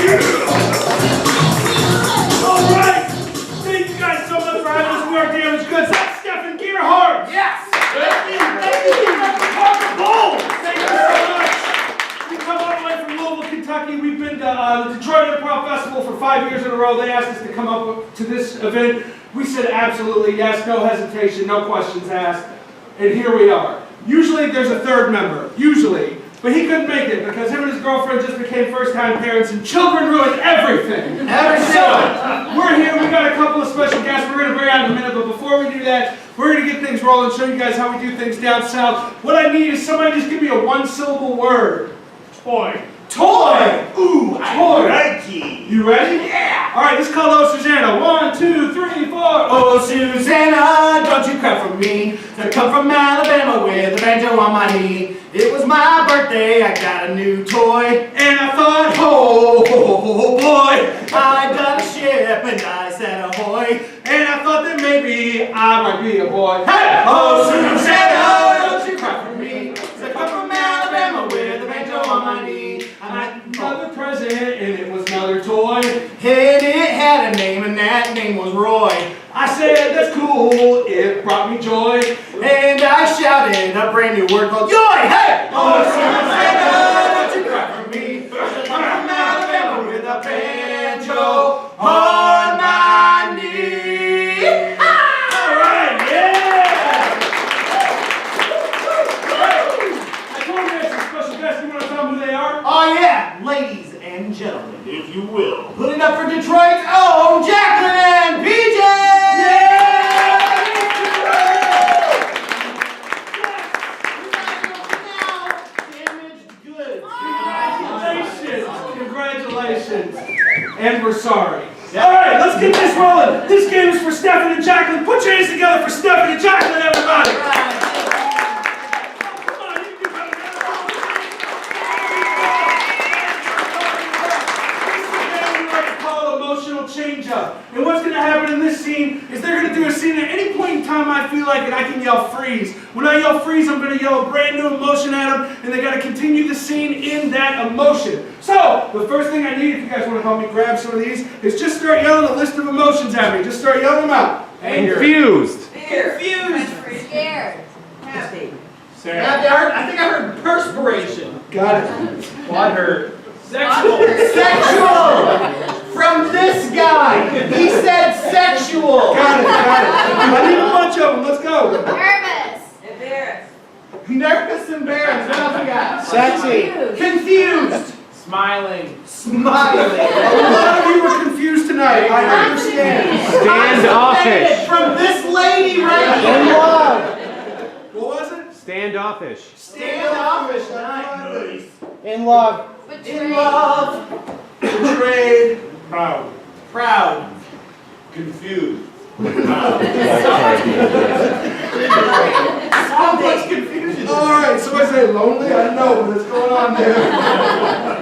All right. Thank you guys so much for having us. We are Damaged Goods. That's Stephen Gearhart. Yes. Thank you. Parker Bowles. Thank you so much. We come all the way from Louisville, Kentucky. We've been to the Detroit Improv Festival for 5 years in a row. They asked us to come up to this event. We said absolutely yes, no hesitation, no questions asked. And here we are. Usually there's a third member, usually. But he couldn't make it because him and his girlfriend just became first-time parents and children ruined everything. So, we're here, we got a couple of special guests we're going to bring out in a minute, but before we do that, we're going to get things rolling, show you guys how we do things down south. What I need is somebody just give me a one-syllable word. Toy. Toy! Ooh, toy! Righty. You ready? Yeah. All right, let's call Oh Susanna. 1, 2, 3, 4. Oh, Susanna, don't you cry for me. To come from Alabama with a banjo on my knee. It was my birthday, I got a new toy. And I thought, oh, boy. I done a ship and I said ahoy. And I thought that maybe I might be a boy. Hey! Oh, Susanna, don't you cry for me. To come from Alabama with a banjo on my knee. Another present, and it was another toy. And it had a name, and that name was Roy. I said, that's cool, it brought me joy. And I shouted a brand new word called joy. Hey! Oh, Susanna, don't you cry for me. I'm from Alabama with a banjo on my knee. All right, yeah! I told you there's some special guests. You want to tell them who they are? Oh yeah, ladies and gentlemen, if you will, put it up for Detroit's own Jacqueline and PJ! Congratulations. And we're sorry. All right, let's get this rolling. This game is for Stephen and Jacqueline. Put your hands together for Stephen and Jacqueline, everybody. Come on, you can do better. This is a game we like to call emotional change-up. And what's going to happen in this scene is they're going to do a scene at any point in time I feel like it, I can yell freeze. When I yell freeze, I'm going to yell a brand new emotion at them, and they got to continue the scene in that emotion. So, the first thing I need, if you guys want to help me grab some of these, is just start yelling a list of emotions at me. Just start yelling them out. Anger. Confused. Confused. Scared. Happy. I think I heard perspiration. Got it. What hurt? Sexual. From this guy. He said sexual. Got it. I need a bunch of them. Let's go. Nervous. Embarrassed. Nervous, embarrassed. What else we got? Sexy. Confused. Smiling. A lot of you were confused tonight. I understand. Standoffish. From this lady right In here. love. What was it? Standoffish. Standoffish. Nice. In love. In love. Betrayed. Proud. Proud. Confused. So much confusion. Alright, so I say lonely? I don't know what's going on there.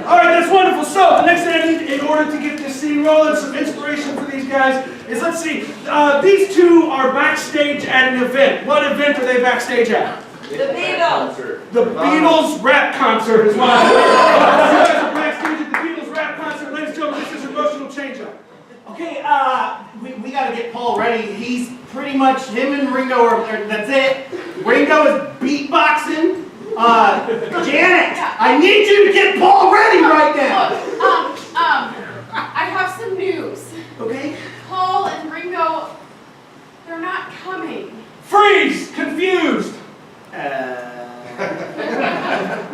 Alright, that's wonderful. So, the next thing I need in order to get this scene rolling, some inspiration for these guys, is let's see. These two are backstage at an event. What event are they backstage at? The Beatles. The Beatles rap concert is why. You guys are backstage at the Beatles rap concert. Ladies and gentlemen, this is emotional change-up. Okay, we gotta get Paul ready. He's pretty much, him and Ringo are that's it. Ringo is beatboxing. Janet, I need you to get Paul ready right now. Look, I have some news. Okay? Paul and Ringo, they're not coming. Freeze! Confused!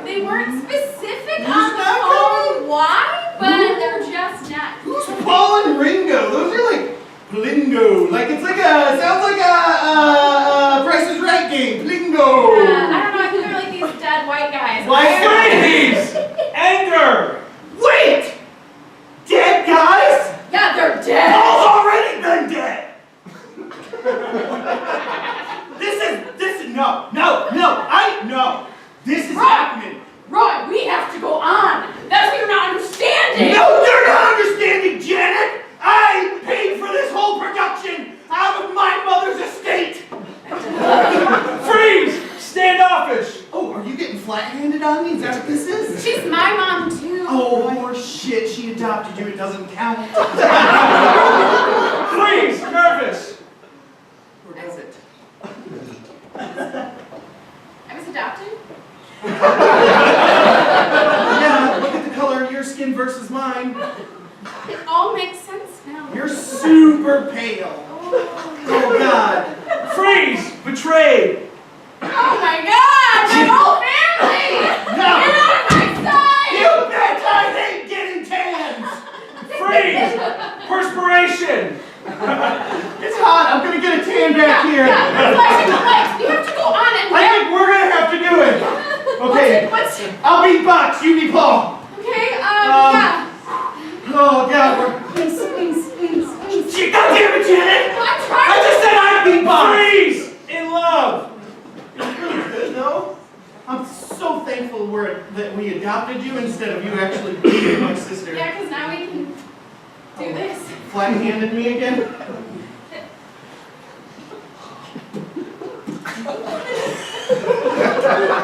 They weren't specific Who's on the not phone why, but they're just not. Who's Paul and Ringo? Those are like Plingo. Like it's like sounds like a Price is Right game. Plingo. I don't know, I think they're like these dead white guys. White guys. Freeze! Anger! Wait! adopted you, it doesn't count. Freeze, nervous. Or does it? I was adopted? Yeah, look at the color of your skin versus mine. It all makes sense now. You're super pale. Oh God. Freeze, betrayed. Oh my god! My whole family! No. Get out of my sight! You bet I hate getting tans! Freeze, perspiration. It's hot, I'm gonna get a tan back here. Yeah, flashing the lights. You have to go on it. I think we're gonna have to do it. Okay, What's I'll be Box, you be Paul. okay, Oh yeah. God, we're... Please. Shit, God damn it, Janet! I'm I trying just said I'd be Box! Freeze, in love. No? I'm so thankful that we adopted you instead of you actually being my sister. Yeah, because now we can do this. Flat-handed me again?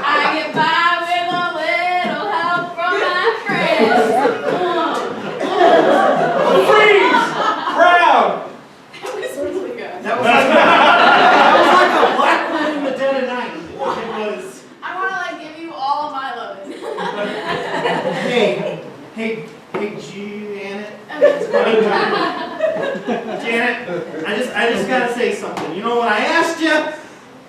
I get by with a little help from my friends. Freeze, proud. That was really good. That was like a black woman in the dead of night. It was... I want to like give you all of my loving. Hey, Janet, I just gotta say something. You know, when I asked you,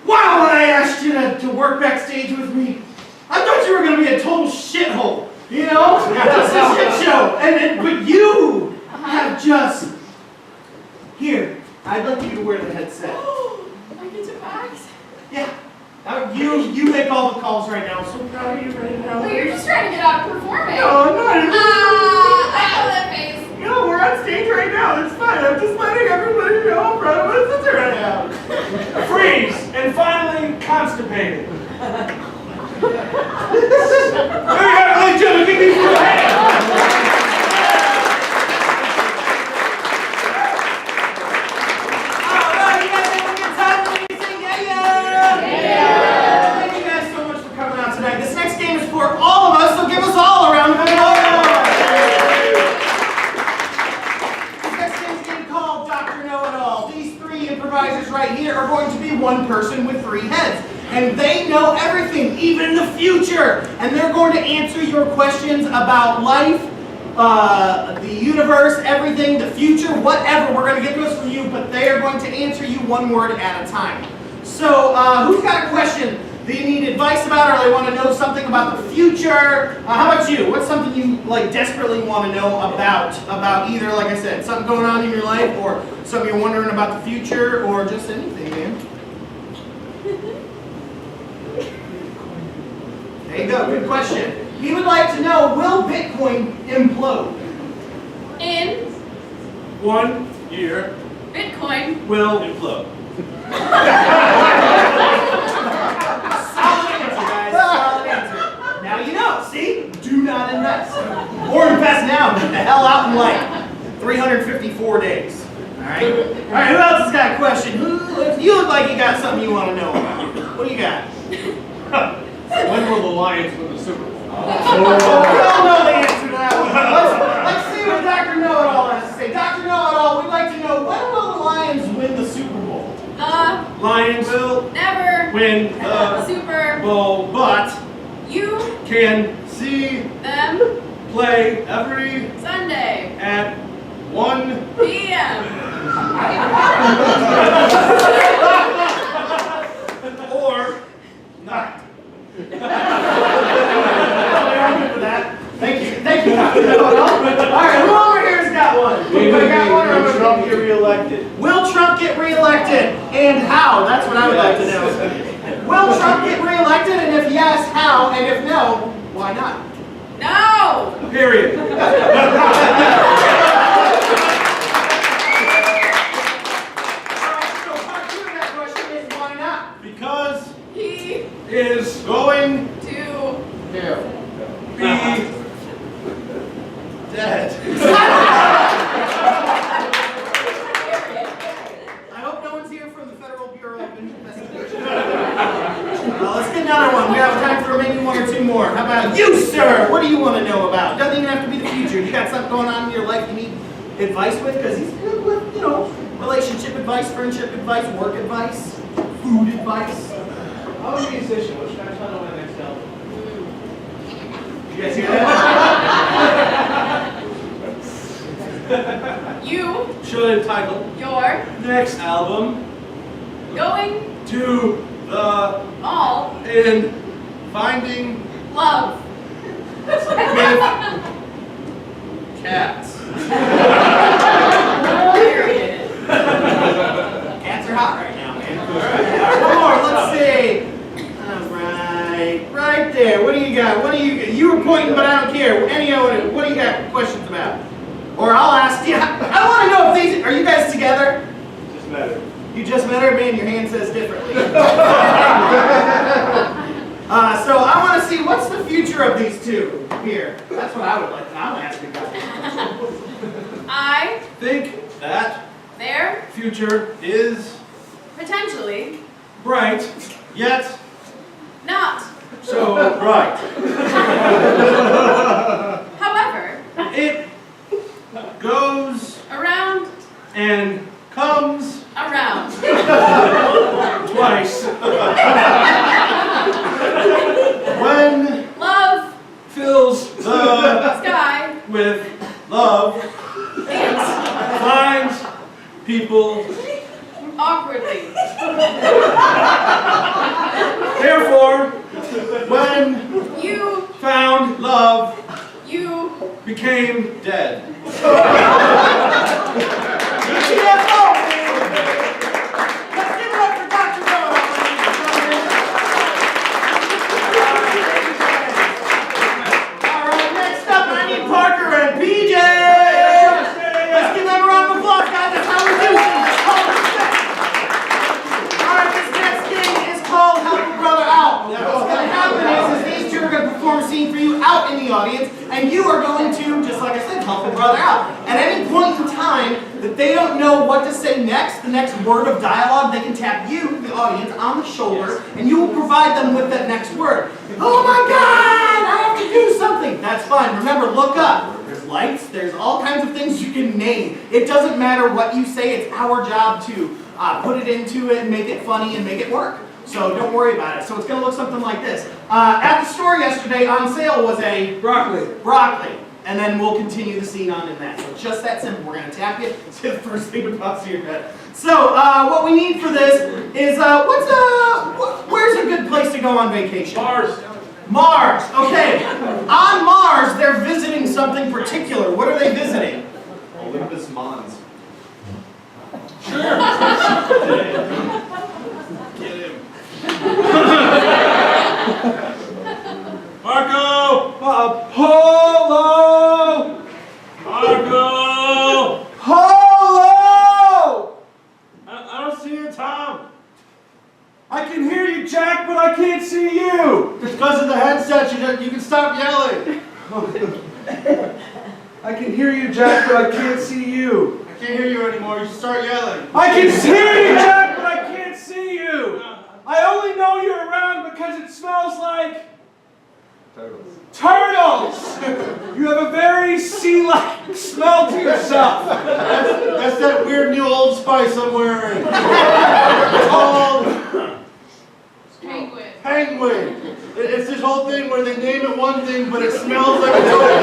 when I asked you to work backstage with me, I thought you were gonna be a total shithole. You know, just a shit show. But you have just here. I'd like you to wear the headset. I get to box. Yeah. You make all the calls right now. I'm so proud of you right now. Well, you're just trying to get out of performing. No, I'm not. I know that face. No, we're on stage right now. It's fine. I'm just letting everybody know I'm proud of my sister right now. Freeze, and finally constipated. There you go, ladies and gentlemen, give these people a hand. All right, you guys having a good time? Let me say yeah. Thank you guys so much for coming out tonight. This next game is for all of us, so give us all a round of applause. This next game is a game called Dr. Know-It-All. These three improvisers right here are going to be one person with three heads. And they know everything, even the future. And they're going to answer your questions about life, the universe, everything, the future, whatever. We're going to get those from you, but they are going to answer you one word at a time. So, who's got a question that you need advice about, or they want to know something about the future? How about you? What's something you like desperately want to know about either, like I said, something going on in your life, or something you're wondering about the future, or just anything, man? There you go, good question. He would like to know, will Bitcoin implode? In 1 year Bitcoin. will implode. Solid answer, guys. Solid answer. Now you know. See? Do not invest. Or invest now and get the hell out in like 354 days. Alright? Alright, who else has got a question? You look like you got something you want to know about. What do you got? When will the Lions win the Super Bowl? We all know the answer to that one. Let's see what Dr. Know-It-All has to say. Dr. Know-It-All, we'd like to know, when will the Lions win the Super Bowl? Lions will Never. win the Super. bowl, but You can See them play every Sunday at 1 p.m. or not. Thank you, Dr. Know-It-All. All right, who over here has got one? Anybody got one? Or Will Trump get reelected? Will Trump get reelected? And how? That's what I would like to know. Will Trump get reelected? And if yes, how? And if no, why not? No. Period. Alright, so part 2 of that question is why not? Because He Is going to be Dead. I hope no one's here from the Federal Bureau of Investigation. Let's get another one. We have time for maybe 1 or 2 more. How about you, sir? What do you want to know about? Doesn't even have to be the future. You got something going on in your life you need advice with, because he's good with, you know, relationship advice, friendship advice, work advice, food advice. I'm a musician. What should I tell on my next album? You guys hear that? You, Should entitle your, next album going, to the all, in finding love. cats. Period. Cats are hot right now, man. Alright, one more, let's see. Alright, right there. What do you got? What do you were pointing, but I don't care. What do you got questions about? Or I'll ask you. I want to know if these, are you guys together? Just met her. You just met her, man, your hand says differently. So I want to see, what's the future of these two here? That's what I would like to know. I'm asking guys. I, Think that their, future is potentially, bright, yet not. so bright. However, It goes around, and comes around. twice. When Love, fills the sky, with love, it, finds people. awkwardly. Therefore, when You, found love you, became dead. Alright, next up I need Parker and PJ! Let's give them a round of applause, guys. That's how we do things. It's called respect. Alright, this next game is called Help a Brother Out. Now, what's going to happen is these two are going to perform a scene for you out in the audience, and you are going to, just like I said, help a brother out. At any point in time that they don't know what to say next, the next word of dialogue, they can tap you, the audience, on the shoulder, and you will provide them with that next word. Oh my God, I have to do something. That's fine. Remember, look up. There's lights. There's all kinds of things you can name. It doesn't matter what you say. It's our job to put it into it and make it funny and make it work. So don't worry about it. So it's going to look something like this. At the store yesterday, on sale was a broccoli. And then we'll continue the scene on in that. So just that simple. We're going to tap you. It's the first thing that pops to your head. So what we need for this is, where's a good place to go on vacation? Mars. Okay. On Mars, they're visiting something particular. What are they visiting? Olympus Mons. Get him. Marco! Polo! Marco! Polo! I don't see you, Tom. I can hear you, Jack, but I can't see you. It's because of the headset. You can stop yelling. I can hear you, Jack, but I can't see you. I can't hear you anymore. You should start yelling. I can hear you, Jack, but I can't see you. I only know you're around because it smells like turtles. You have a very sea-like smell to yourself. That's that weird new Old Spice I'm wearing. It's called penguin. Penguin. It's this whole thing where they name it one thing, but it smells like a totally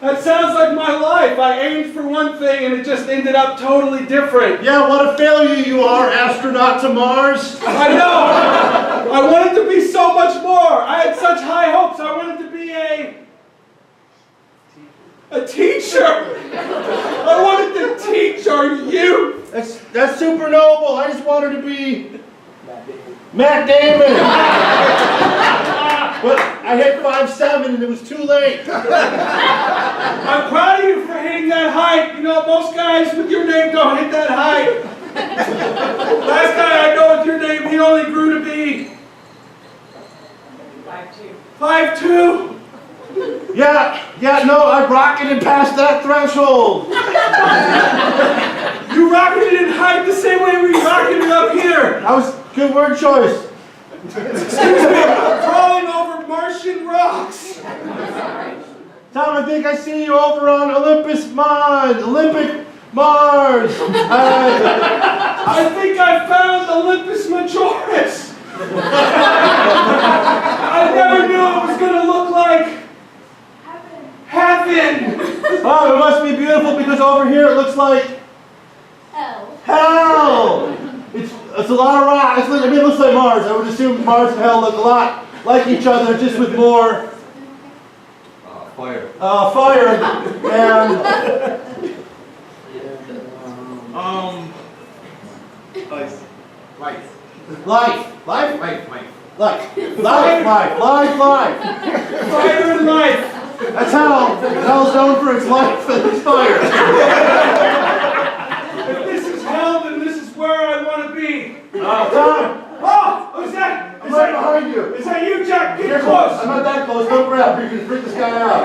That sounds like my life. I aimed for one thing and it just ended up totally different. Yeah, what a failure you are, astronaut to Mars. I know. I wanted to be so much more. I had such high hopes. I wanted to be a teacher. I wanted to teach our youth. That's super noble. I just wanted to be Matt Damon. But I hit 5'7" and it was too late. I'm proud of you for hitting that height. You know, most guys with your name don't hit that height. Last guy I know with your name, he only grew to be 5'2". Yeah, no, I rocketed past that threshold. You rocketed in height the same way we rocketed up here. That was good word choice. Excuse me, I'm crawling over Martian Martian rocks. Tom, I think I see you over on Olympic Mars. I think I found Olympus Majoris. I never knew it was going to look like heaven. Oh, it must be beautiful because over here it looks like hell. It's a lot of rocks. I mean, it looks like Mars. I would assume Mars and hell look a lot like each other, just with more Fire. fire and life. Fire and life. That's hell. Hell's known for its life and its fire. If this is hell, then this is where I want to be. Tom, Oh, is that? I'm right behind you. Is that you, Jack? Get Careful. close. I'm not that close. Don't grab. You're going to freak this guy out.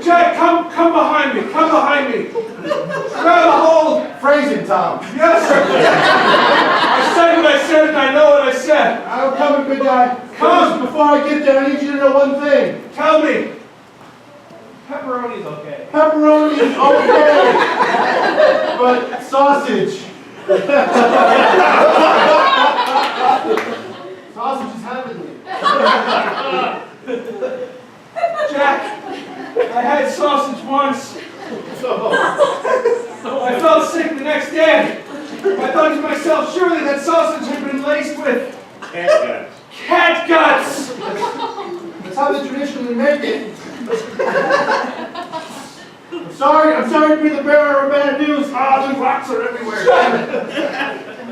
Jack, come behind me. Come behind me. Grab a hold. Phrasing, Tom. Yes, sir. I said what I said, and I know what I said. I'm coming, big guy. Come. Before I get there, I need you to know one thing. Tell me. Pepperoni's okay. Pepperoni is okay, but sausage. Sausage is heavenly. Jack, I had sausage once. I felt sick the next day. I thought to myself, surely that sausage had been laced with cat guts. That's how they traditionally make it. I'm sorry to be the bearer of bad news. Ah, the rocks are everywhere.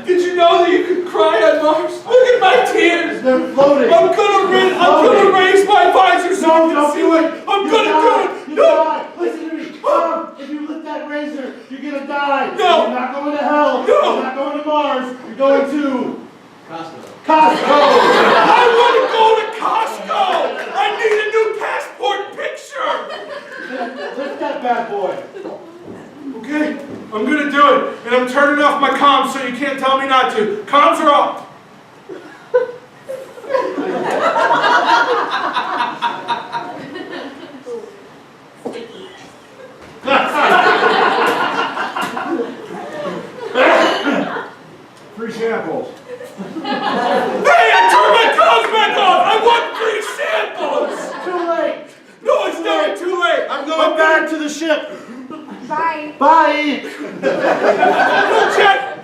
Did you know that you could cry on Mars? Look at my tears. They're floating. I'm gonna raise my visor so you can see it. I'm You gonna die. do it. You No. die. Listen to me. Tom, if you lift that razor, you're gonna die. No. You're not going to hell. No. You're not going to Mars. You're going to Costco. Costco. I want to go to Costco. I need a new passport picture. Lift that bad boy. Okay, I'm gonna do it, and I'm turning off my comms so you can't tell me not to. Comms are off. Free samples. Hey, I turned my comms back on. I want free samples. Too late. No, it's never too late. I'm going back to the ship. Bye. Bye. No, Jack,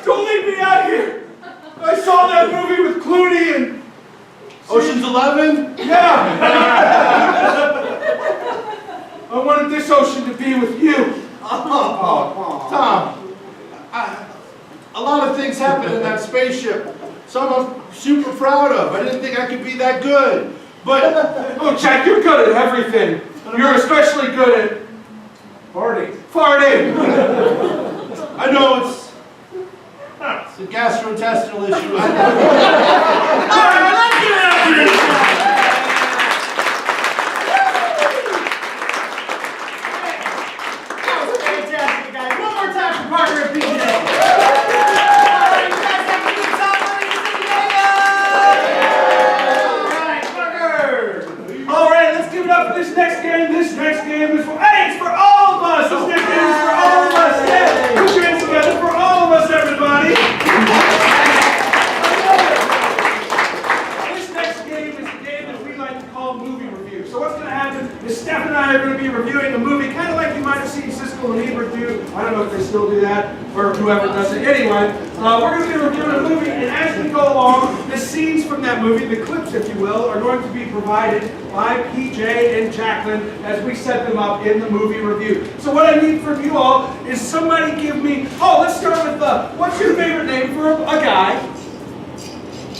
don't leave me out here. I saw that movie with Clooney and Ocean's 11. yeah. I wanted this ocean to be with you. Tom, a lot of things happened in that spaceship. Some I'm super proud of. I didn't think I could be that good. But Oh, Jack, you're good at everything. You're especially good at farting. Farting. I know it's a gastrointestinal issue. All right, let's give it up for this guy. That was fantastic, guys. One more time for Parker and PJ. All right, you guys have a good time. All right, let's give it up for this next game. This next game is for, hey, it's for all of us. This next game is for all of us. Yeah, put your hands together for all of us, everybody. This next game is a game that we like to call movie review. So what's going to happen is Steph and I are going to be reviewing a movie, kind of like you might have seen Siskel and Ebert do. I don't know if they still do that, or whoever does it. Anyway, we're going to be reviewing a movie, and as we go along, the scenes from that movie, the clips, if you will, are going to be provided by PJ and Jacqueline as we set them up in the movie review. So what I need from you all is somebody give me, let's start with, what's your favorite name for a guy?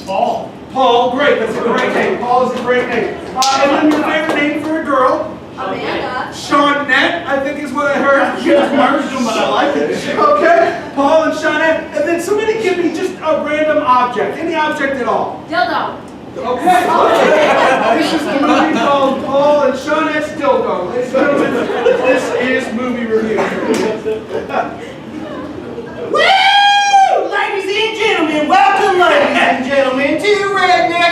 Paul. Paul, great, that's a great name. Paul is a great name. And then your favorite name for a girl? Amanda. Shawnette, I think is what I heard. She was martyrdom, but I like it. Okay, Paul and Shawnette. And then somebody give me just a random object, any object at all. Dildo. Okay. This is the movie called Paul and Shawnette's Dildo. Ladies and gentlemen, this is movie review. Woo! Ladies and gentlemen, welcome, ladies and gentlemen, to Redneck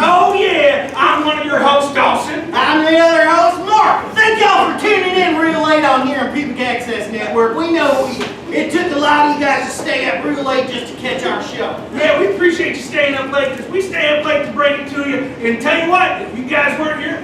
Oh yeah, I'm one of your hosts, Dawson. I'm the other host, Mark. Thank y'all for tuning in real late on here on Pubic Access Network. We know it took a lot of you guys to stay up real late just to catch our show. Yeah, we appreciate you staying up late, because we stay up late to bring it to you. And tell you what, if you guys weren't here,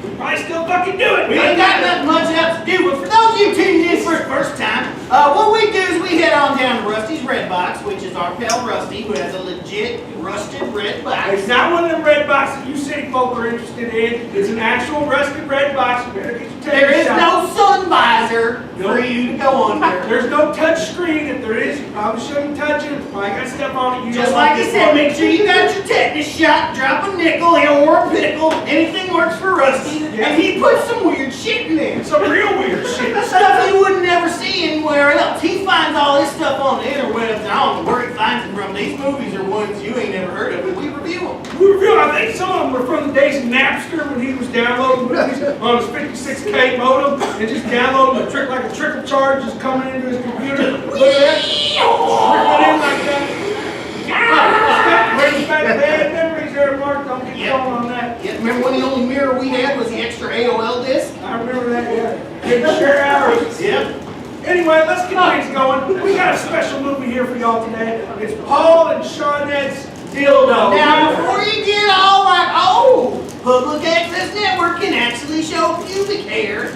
we'd probably still fucking do it. We ain't got nothing much else to do, but for those of you tuning in for the first time, what we do is we head on down to Rusty's Red Box, which is our pal Rusty, who has a legit rusted red box. It's not one of them red boxes you city folk are interested in. It's an actual rusted red box. You better get your There is shot. no sun visor for you to go on there. There's no touch screen. If there is, you probably shouldn't touch it. If I got stuff on it, you Just don't like want he this said, one. make sure you got your tetanus shot, drop a nickel or a pickle, anything works for Rusty, and he puts some weird shit in there. Some real weird shit. Stuff you would never see anywhere else. He finds all this stuff on the interwebs, and I don't know where he finds it from. These movies are ones you ain't never heard of, but we review them. We reviewed, I think some of them were from the days of Napster when he was downloading movies on his 56K modem and just downloading a trick like a trickle charge just coming into his computer. Look at that. Trickling in like that. Brings back bad memories there, Mark. Don't get going on that. Yeah, remember when the only mirror we had was the extra AOL disc? I remember that, yeah. Didn't share hours. Yep. Anyway, let's get things going. We got a special movie here for y'all today. It's Paul and Shawnette's Dildo. Now, before you get all like, oh, Public Access Network can actually show pubic hair.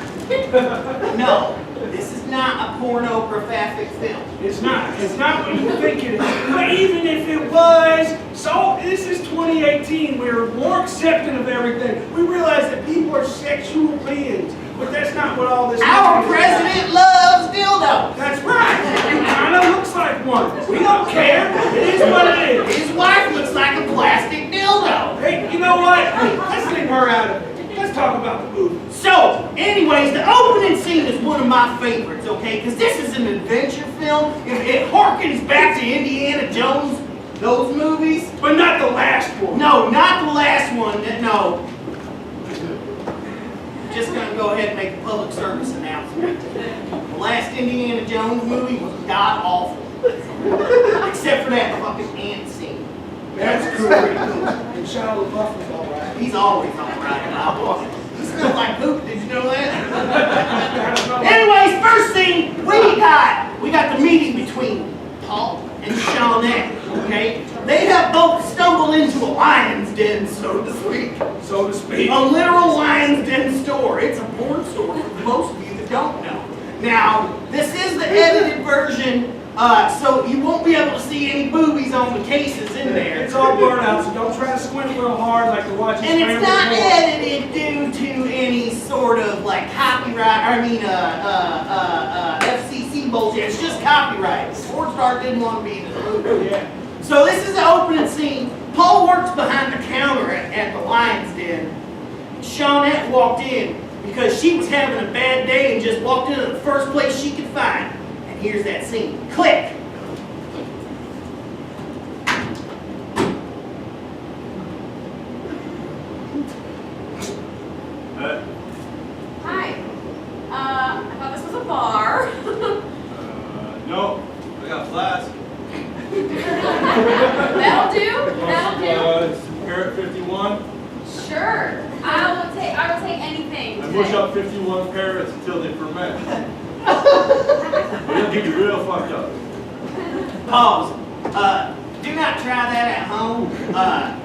No, this is not a pornographic film. It's not. It's not what you think it is. But even if it was, so this is 2018. We're more accepting of everything. We realize that people are sexual beings. But that's not what all this Our movie is president loves dildos. That's right. He kind of looks like one. We don't care. It is what it is. His wife looks like a plastic dildo. Hey, you know what? Let's leave her out of it. Let's talk about the movie. So, anyways, the opening scene is one of my favorites, okay? Because this is an adventure film. It harkens back to Indiana Jones, those movies. But not the last one. No, not the last one. No. Just gonna go ahead and make a public service announcement. The last Indiana Jones movie was god awful. Except for that fucking ant scene. That's cool. And Shia LaBeouf was all right. He's always alright. He smells like poop, did you know that? Anyways, first thing, we got the meeting between Paul and Shawnette, okay? They have both stumbled into a lion's den, so to speak. So to speak. A literal lion's den store. It's a porn store for most of you that don't know. Now, this is the edited version, so you won't be able to see any boobies on the cases in there. It's all blurred out, so don't try to squint real hard like you're watching And it's Scrambled not Eggs. edited due to any sort of like copyright, FCC bullshit. It's just copyright. Sports Star didn't want to be in the movie. Yeah. So this is the opening scene. Paul works behind the counter at the Lion's Den. Shawnette walked in because she was having a bad day and just walked into the first place she could find. And here's that scene. Click. Hi. I thought this was a bar. No, I got flask. That'll do. That'll do. It's Parrot 51. Sure. I will take anything. I today. push up 51 parrots until they ferment. It'll get you real fucked up. Pause. Do not try that at home.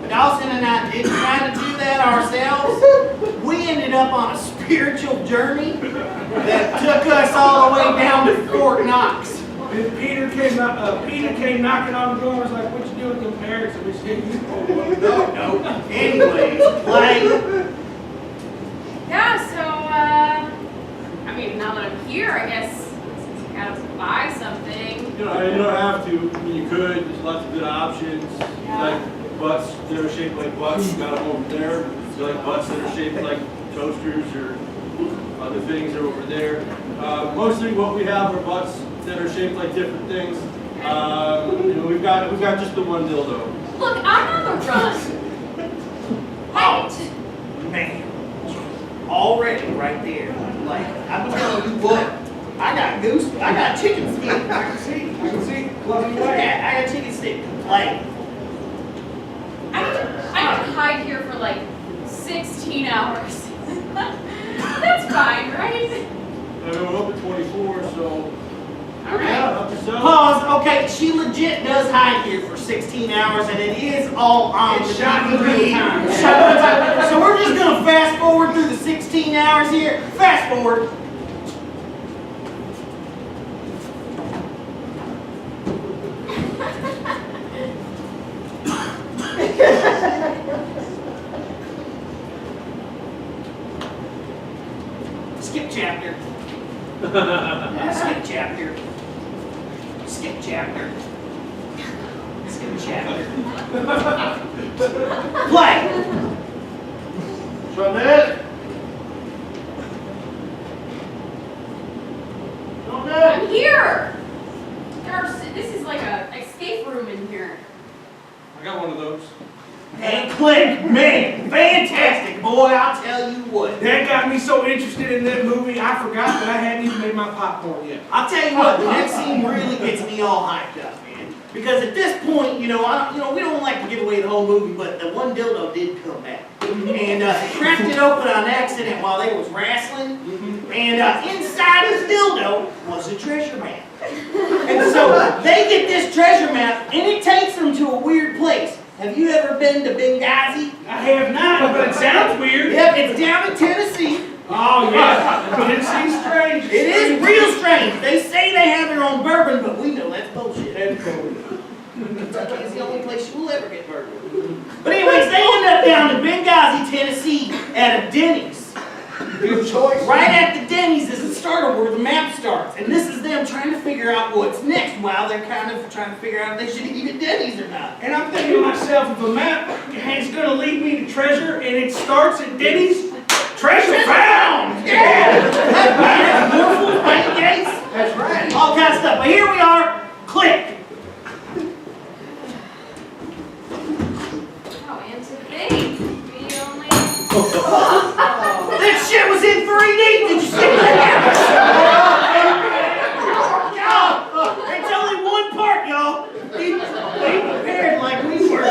Dawson and I did try to do that ourselves. We ended up on a spiritual journey that took us all the way down to Fort Knox. And Peter came knocking on the door and was like, what you do with them parrots? And we said, you No. Anyways, play. Yeah. So I mean, now that I'm here, I guess I gotta buy something. You don't have to. I mean, you could. There's lots of good options. You like butts that are shaped like butts. You got them over there. You like butts that are shaped like toasters or other things are over there. Mostly what we have are butts that are shaped like different things. We've got just the one dildo. Look, I'm on the run. Oh, man. Already right there. Like, I'm telling you what. I got chicken skin. I can see. Loving I way. got chicken stick. Like, I need to hide hide here for like 16 hours. That's fine, right? I mean, we're open 24, so. All right. Yeah, help yourself. Pause. Okay, she legit does hide here for 16 hours, and it is all on It's the shot in DVD. real time. Shot in real time. So we're just gonna fast forward through the 16 hours here. Fast forward. Skip chapter. Skip chapter. Skip chapter. Skip chapter. Play. Jeanette? I'm here. This is like a escape room in here. I got one of those. And click. Man, fantastic, boy. I'll tell you what. That got me so interested in that movie, I forgot that I hadn't even made my popcorn yet. I'll tell you what, the next scene really gets me all hyped up, man. Because at this point, we don't like to give away the whole movie, but the one dildo did come back. And cracked it open on accident while they was wrestling. And inside this dildo was a treasure map. And so they get this treasure map, and it takes them to a weird place. Have you ever been to Benghazi? I have not, but it sounds weird. Yep, it's down in Tennessee. Oh, yeah. Tennessee's strange. It is real strange. They say they have their own bourbon, but we know that's bullshit. Kentucky is the only place you will ever get bourbon. But anyways, they end up down in Benghazi, Tennessee at a Denny's. Good choice. Right at the Denny's is the start where the map starts. And this is them trying to figure out what's next while they're kind of trying to figure out if they should eat at Denny's or not. And I'm thinking to myself, if a map is going to lead me to treasure and it starts at Denny's, treasure found! Yeah! That's Morphle, Pine Gates. That's right. All kinds of stuff. But here we are. Click. Oh, and to think, we only. That shit was in 3D. Did you see that? Y'all, it's only one part, y'all. Be prepared like we were.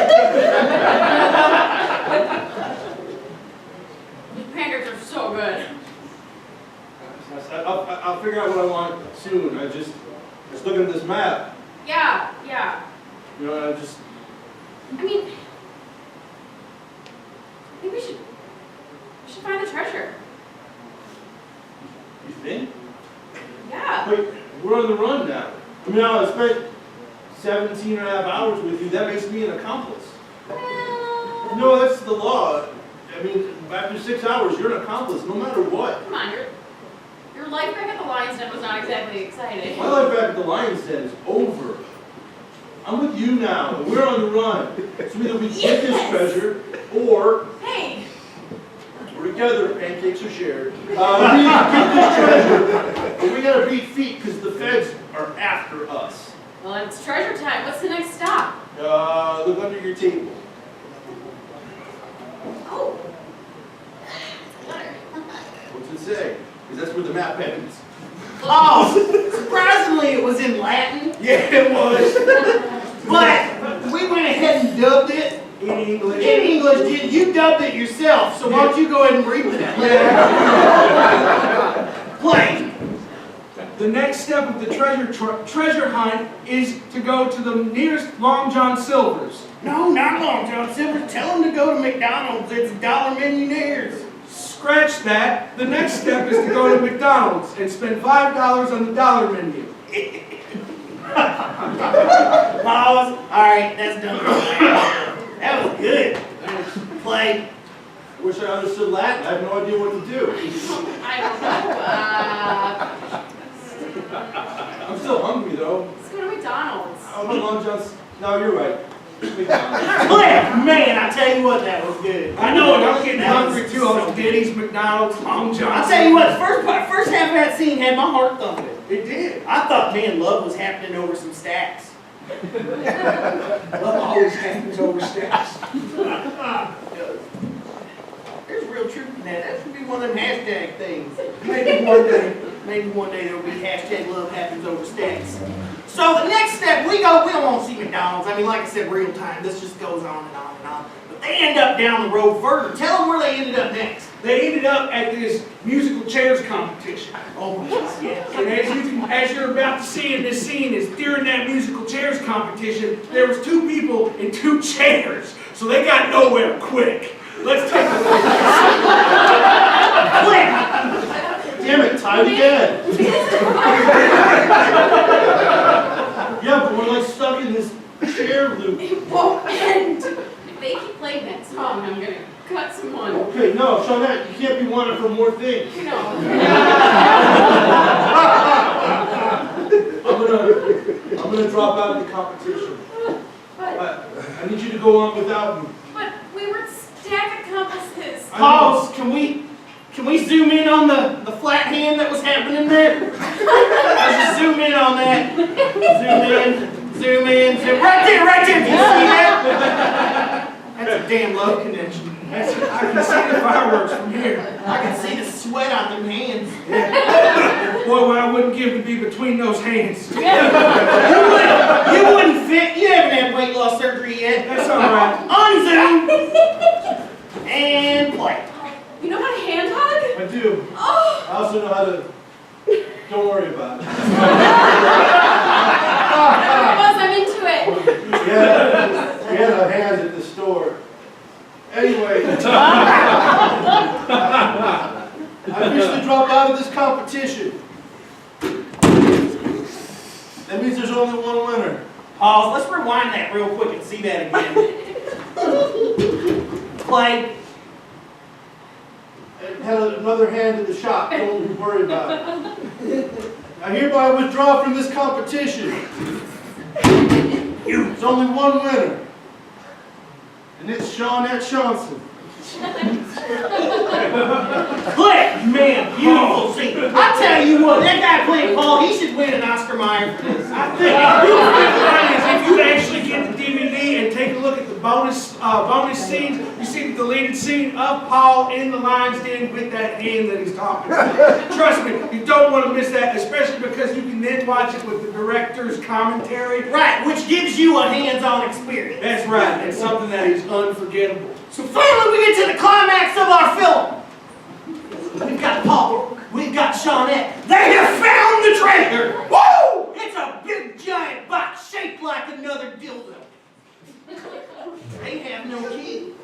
The pancakes are so good. I'll figure out what I want soon. I just looking at this map. Yeah. You know, I mean, I think we should find the treasure. You think? Yeah. Wait, we're on the run now. I mean, I spent 17 and a half hours with you. That makes me an accomplice. Well, No, that's the law. I mean, after 6 hours, you're an accomplice, no matter what. come on, your life back at the Lion's Den was not exactly exciting. My life back at the Lion's Den is over. I'm with you now, and we're on the run. So either we get this treasure, or Hey, we're together, pancakes are shared. We get this treasure, but we gotta beat feet because the feds are after us. well, it's treasure time. What's the next stop? Look under your table. Oh. What's it say? Because that's where the map ends. Oh, surprisingly, it was in Latin. Yeah, it was. But we went ahead and dubbed it In English. in English. You dubbed it yourself, so why don't you go ahead and read that? Play. The next step of the treasure hunt is to go to the nearest Long John Silver's. No, not Long John Silver. Tell him to go to McDonald's. It's $1 millionaires. Scratch that. The next step is to go to McDonald's and spend $5 on the dollar menu. Pause. All right, that's done. That was good. Play. I wish I understood Latin. I have no idea what to do. I don't know. I'm still hungry though. Let's go to McDonald's. I want Long John's. No, you're right. McDonald's. Play. Man, I tell you what, that was good. I know, and I'm getting That was hungry too. I so was Denny's, McDonald's, Long John. I'll tell you what, first half of that scene had my heart thumping. It did. I thought, man, love was happening over some stacks. Love always happens over steps. There's real truth in that. That should be one of them hashtag things. Maybe one day. Maybe one day there'll be hashtag love happens over stacks. So the next step, we don't want to see McDonald's. I mean, like I said, real time. This just goes on and on and on. But They end up down the road further. Tell them where they ended up next. They ended up at this musical chairs competition. Oh my God, yeah. And as you're about to see in this scene, is during that musical chairs competition, there was 2 people in 2 chairs, so they got nowhere quick. Let's take a look. Quick! Damn it, time again. Yeah, but we're like stuck in this chair loop. It won't end. If they keep playing that song, I'm gonna cut someone. Okay, no, Shawnette, you can't be wanted for more things. You know. I'm gonna drop out of the competition. But I need you to go on without me. we were stack of compasses. Pause. Can we zoom in on the flat hand that was happening there? Let's just zoom in on that. Zoom in. Right there. Do you see that? That's a damn love connection. I can see the fireworks from here. I can see the sweat on them hands. Boy, what I wouldn't give to be between those hands. You wouldn't fit. You haven't had weight loss surgery yet. That's all right. Unzoom and play. You know how to hand hug? I do. Oh, I also know how to. Don't worry about it. Buzz, I'm into it. Yeah, we had a hand at the store. Anyway, I officially dropped out of this competition. That means there's only one winner. Pause. Let's rewind that real quick and see that again. Play. I had another hand in the shop. Don't worry about it. I hereby withdraw from this competition. There's only one winner. And it's Shawnette Johnson. Click, man, beautiful scene. I tell you what, that guy playing Paul, he should win an Oscar Mayer for this. I think if you actually get the DVD and take a look at the bonus scenes, you see the deleted scene of Paul in the lion's den with that hand that he's talking about. Trust me, you don't want to miss that, especially because you can then watch it with the director's commentary. Right, which gives you a hands-on experience. That's right, it's something that is unforgettable. So finally we get to the climax of our film. We've got Paul, we've got Shawnette. They have found the treasure! Woo! It's a big giant box shaped like another dildo. They have no key.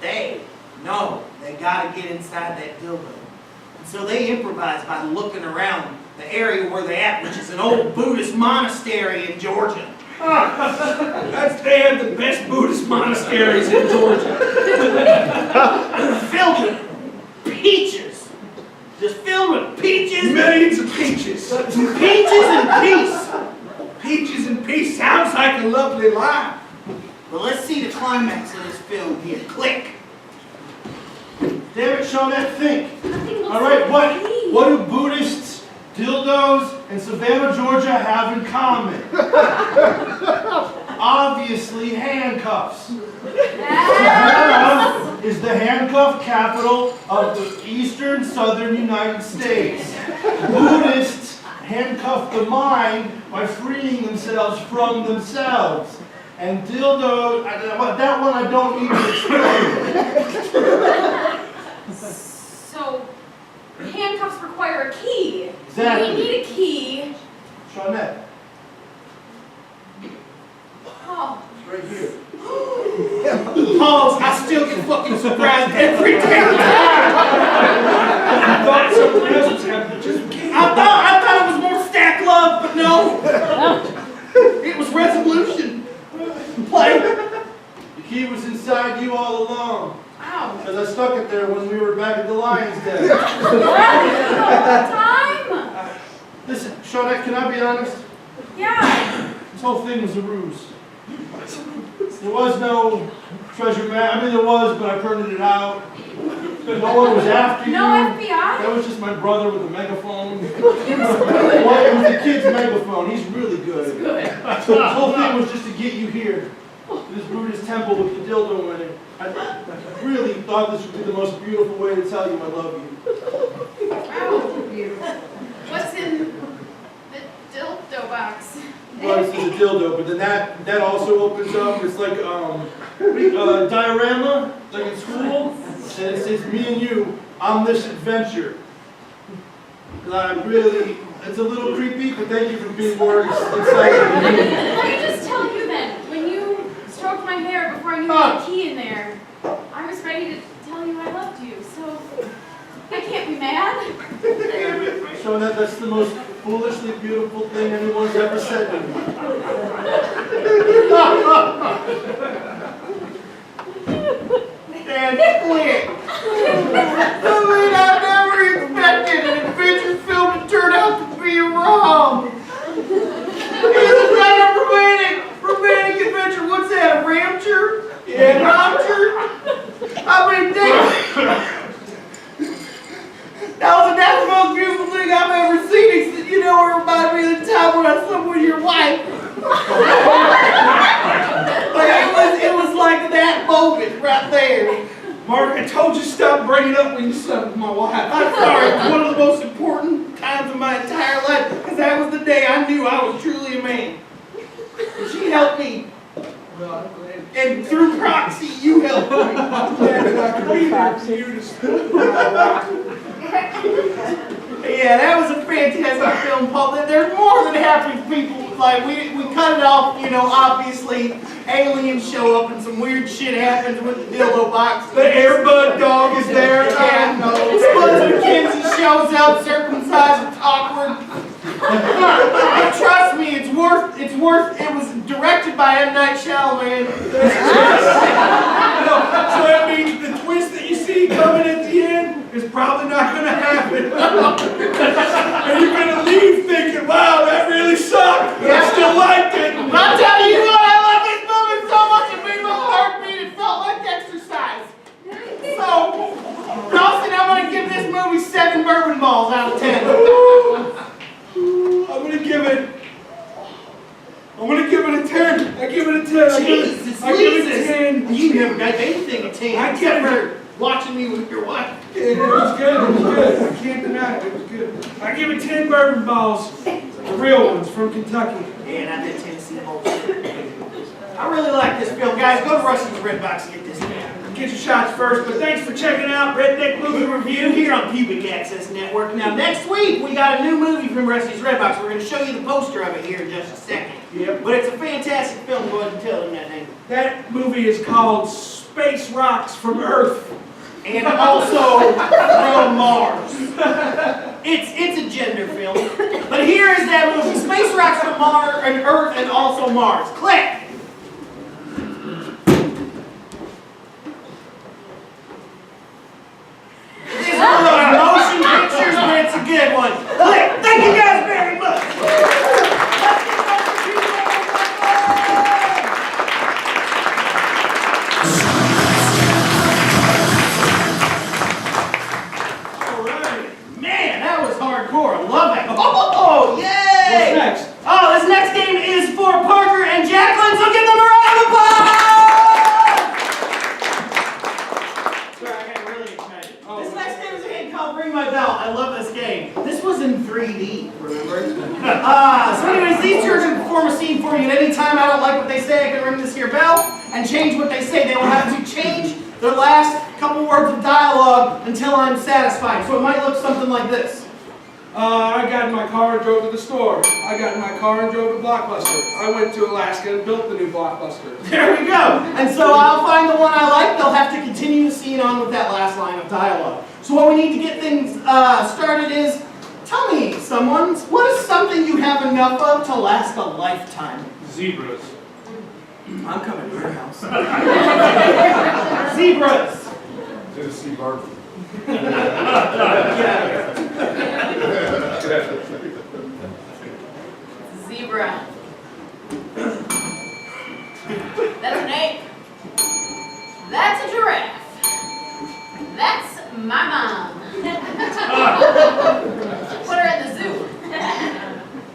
They know they gotta get inside that dildo. And so they improvise by looking around the area where they're at, which is an old Buddhist monastery in Georgia. They have the best Buddhist monasteries in Georgia. Filled with peaches. Just filled with peaches. Millions of peaches. Peaches and peace. Peaches and peace sounds like a lovely life. Well, let's see the climax of this film here. Click. Damn it, Shawnette, think. Nothing looks All right, like me. what do Buddhists, dildos, and Savannah, Georgia have in common? Obviously, handcuffs. Savannah is the handcuff capital of the eastern southern United States. Buddhists handcuff the mind by freeing themselves from themselves. And dildo, that one I don't need to explain. So, handcuffs require a key. Exactly. We need a key. Shawnette, Oh, right here. Pause. I still get fucking surprised every damn time. I thought something else was happening. I thought it was more stack love, but no. It was resolution. Play. The key was inside you all along. wow. Because I stuck it there when we were back at the Lion's Den. Time? Listen, Shawnette, can I be honest? Yeah. This whole thing was a ruse. There was no treasure map. I mean, there was, but I printed it out. No one was after you. No FBI? That was just my brother with a megaphone. Well, it was the kid's megaphone. He's really good. Good. So the whole thing was just to get you here. To this Buddhist temple with the dildo in it. I really thought this would be the most beautiful way to tell you I love you. Wow. What's in the dildo box? was to the dildo, but then that also opens up. It's like diorama, like in school, and it says me and you on this adventure. It's a little creepy, but thank you for being more excited. Let me just tell you then, when you stroked my hair before I knew there was a key in there, I was ready to tell you I loved you, so I can't be mad. So that's the most foolishly beautiful thing anyone's ever said to me. And quit. I mean, I never expected an adventure film to turn out to be wrong. It's not a romantic adventure. What's that, a ramture? Yeah, ramture? I mean, that was the most beautiful thing I've ever seen. Except, you know, it reminded me of the time when I slept with your wife. Like, it was like that moment right there. Mark, I told you stop bringing it up when you slept with my wife. I'm sorry, it was one of the most important times of my entire life, because that was the day I knew I was truly a man. And she helped me. And through proxy, you helped me. Yeah, that was a fantastic film, Paul. There's more than happy people. Like, we cut it off, you know, obviously. Aliens show up and some weird shit happens with the dildo box. The Airbud dog is there. Yeah, Spuds McKenzie shows up, circumcised, it's awkward. But trust me, it's worth, it was directed by M. Night Shyamalan. So that means the twist that you see coming at the end is probably not going to happen. And you're going to leave thinking, wow, that really sucked. But I still liked it. But I'll tell you what, I love this movie so much it made my heart beat. It felt like exercise. So, Dawson, I'm going to give this movie 7 bourbon balls out of 10. I'm going to give it a 10. I give it a 10. I give it a 10. You never got anything a 10. I except can't- for watching me with your wife. It was good. It was good. I can't deny it. It was good. I give it 10 bourbon balls. The real ones from Kentucky. Yeah, not that Tennessee bullshit. I really like this film. Guys, go to Rusty's Red Box and get this down. Get your shots first, but thanks for checking out Redneck Movie review here on Pubic Access Network. Now, next week, we got a new movie from Rusty's Red Box. We're going to show you the poster of it here in just a second. Yep. But it's a fantastic film. Go ahead and tell them that name. That movie is called Space Rocks from Earth. And also from Mars. It's a gender film. But here is that movie. Space Rocks from Mars and Earth and also Mars. Click! This is one of those motion pictures, but it's a good one. Click! Thank you guys very much! Man, that was hardcore. I love that. Oh, yay! What's next? Oh, this next game is for Parker and Jacqueline, so give them a round of applause! Sorry, I got really excited. This next game is a game called Ring My Bell. I love this game. This was in 3D, remember? So anyways, these two are going to perform a scene for you. At any time I don't like what they say, I can ring this here bell and change what they say. They will have to change their last couple words of dialogue until I'm satisfied. So it might look something like this. I got in my car and drove to the store. I got in my car and drove to Blockbuster. I went to Alaska and built the new Blockbuster. There we go. And so I'll find the one I like. They'll have to continue the scene on with that last line of dialogue. So what we need to get things started is, tell me, someone, what is something you have enough of to last a lifetime? Zebras. I'm coming to your house. Zebras. Tennessee bourbon. Get out of here. Zebra. That's an ape. That's a giraffe. That's my mom. Put her in the zoo.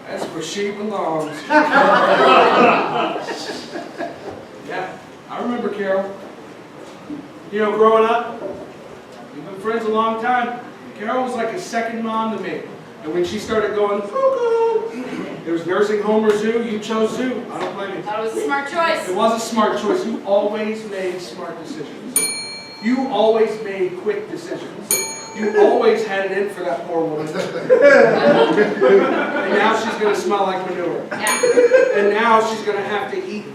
That's where she belongs. Yeah, I remember Carol. You know, growing up, we've been friends a long time. Carol was like a second mom to me. And when she started going, cuckoo, It was nursing home or zoo. You chose zoo. I don't blame you. Thought it was a smart choice. It was a smart choice. You always made smart decisions. You always made quick decisions. You always had it in for that poor woman. And now she's going to smell like manure. Yeah. And now she's going to have to eat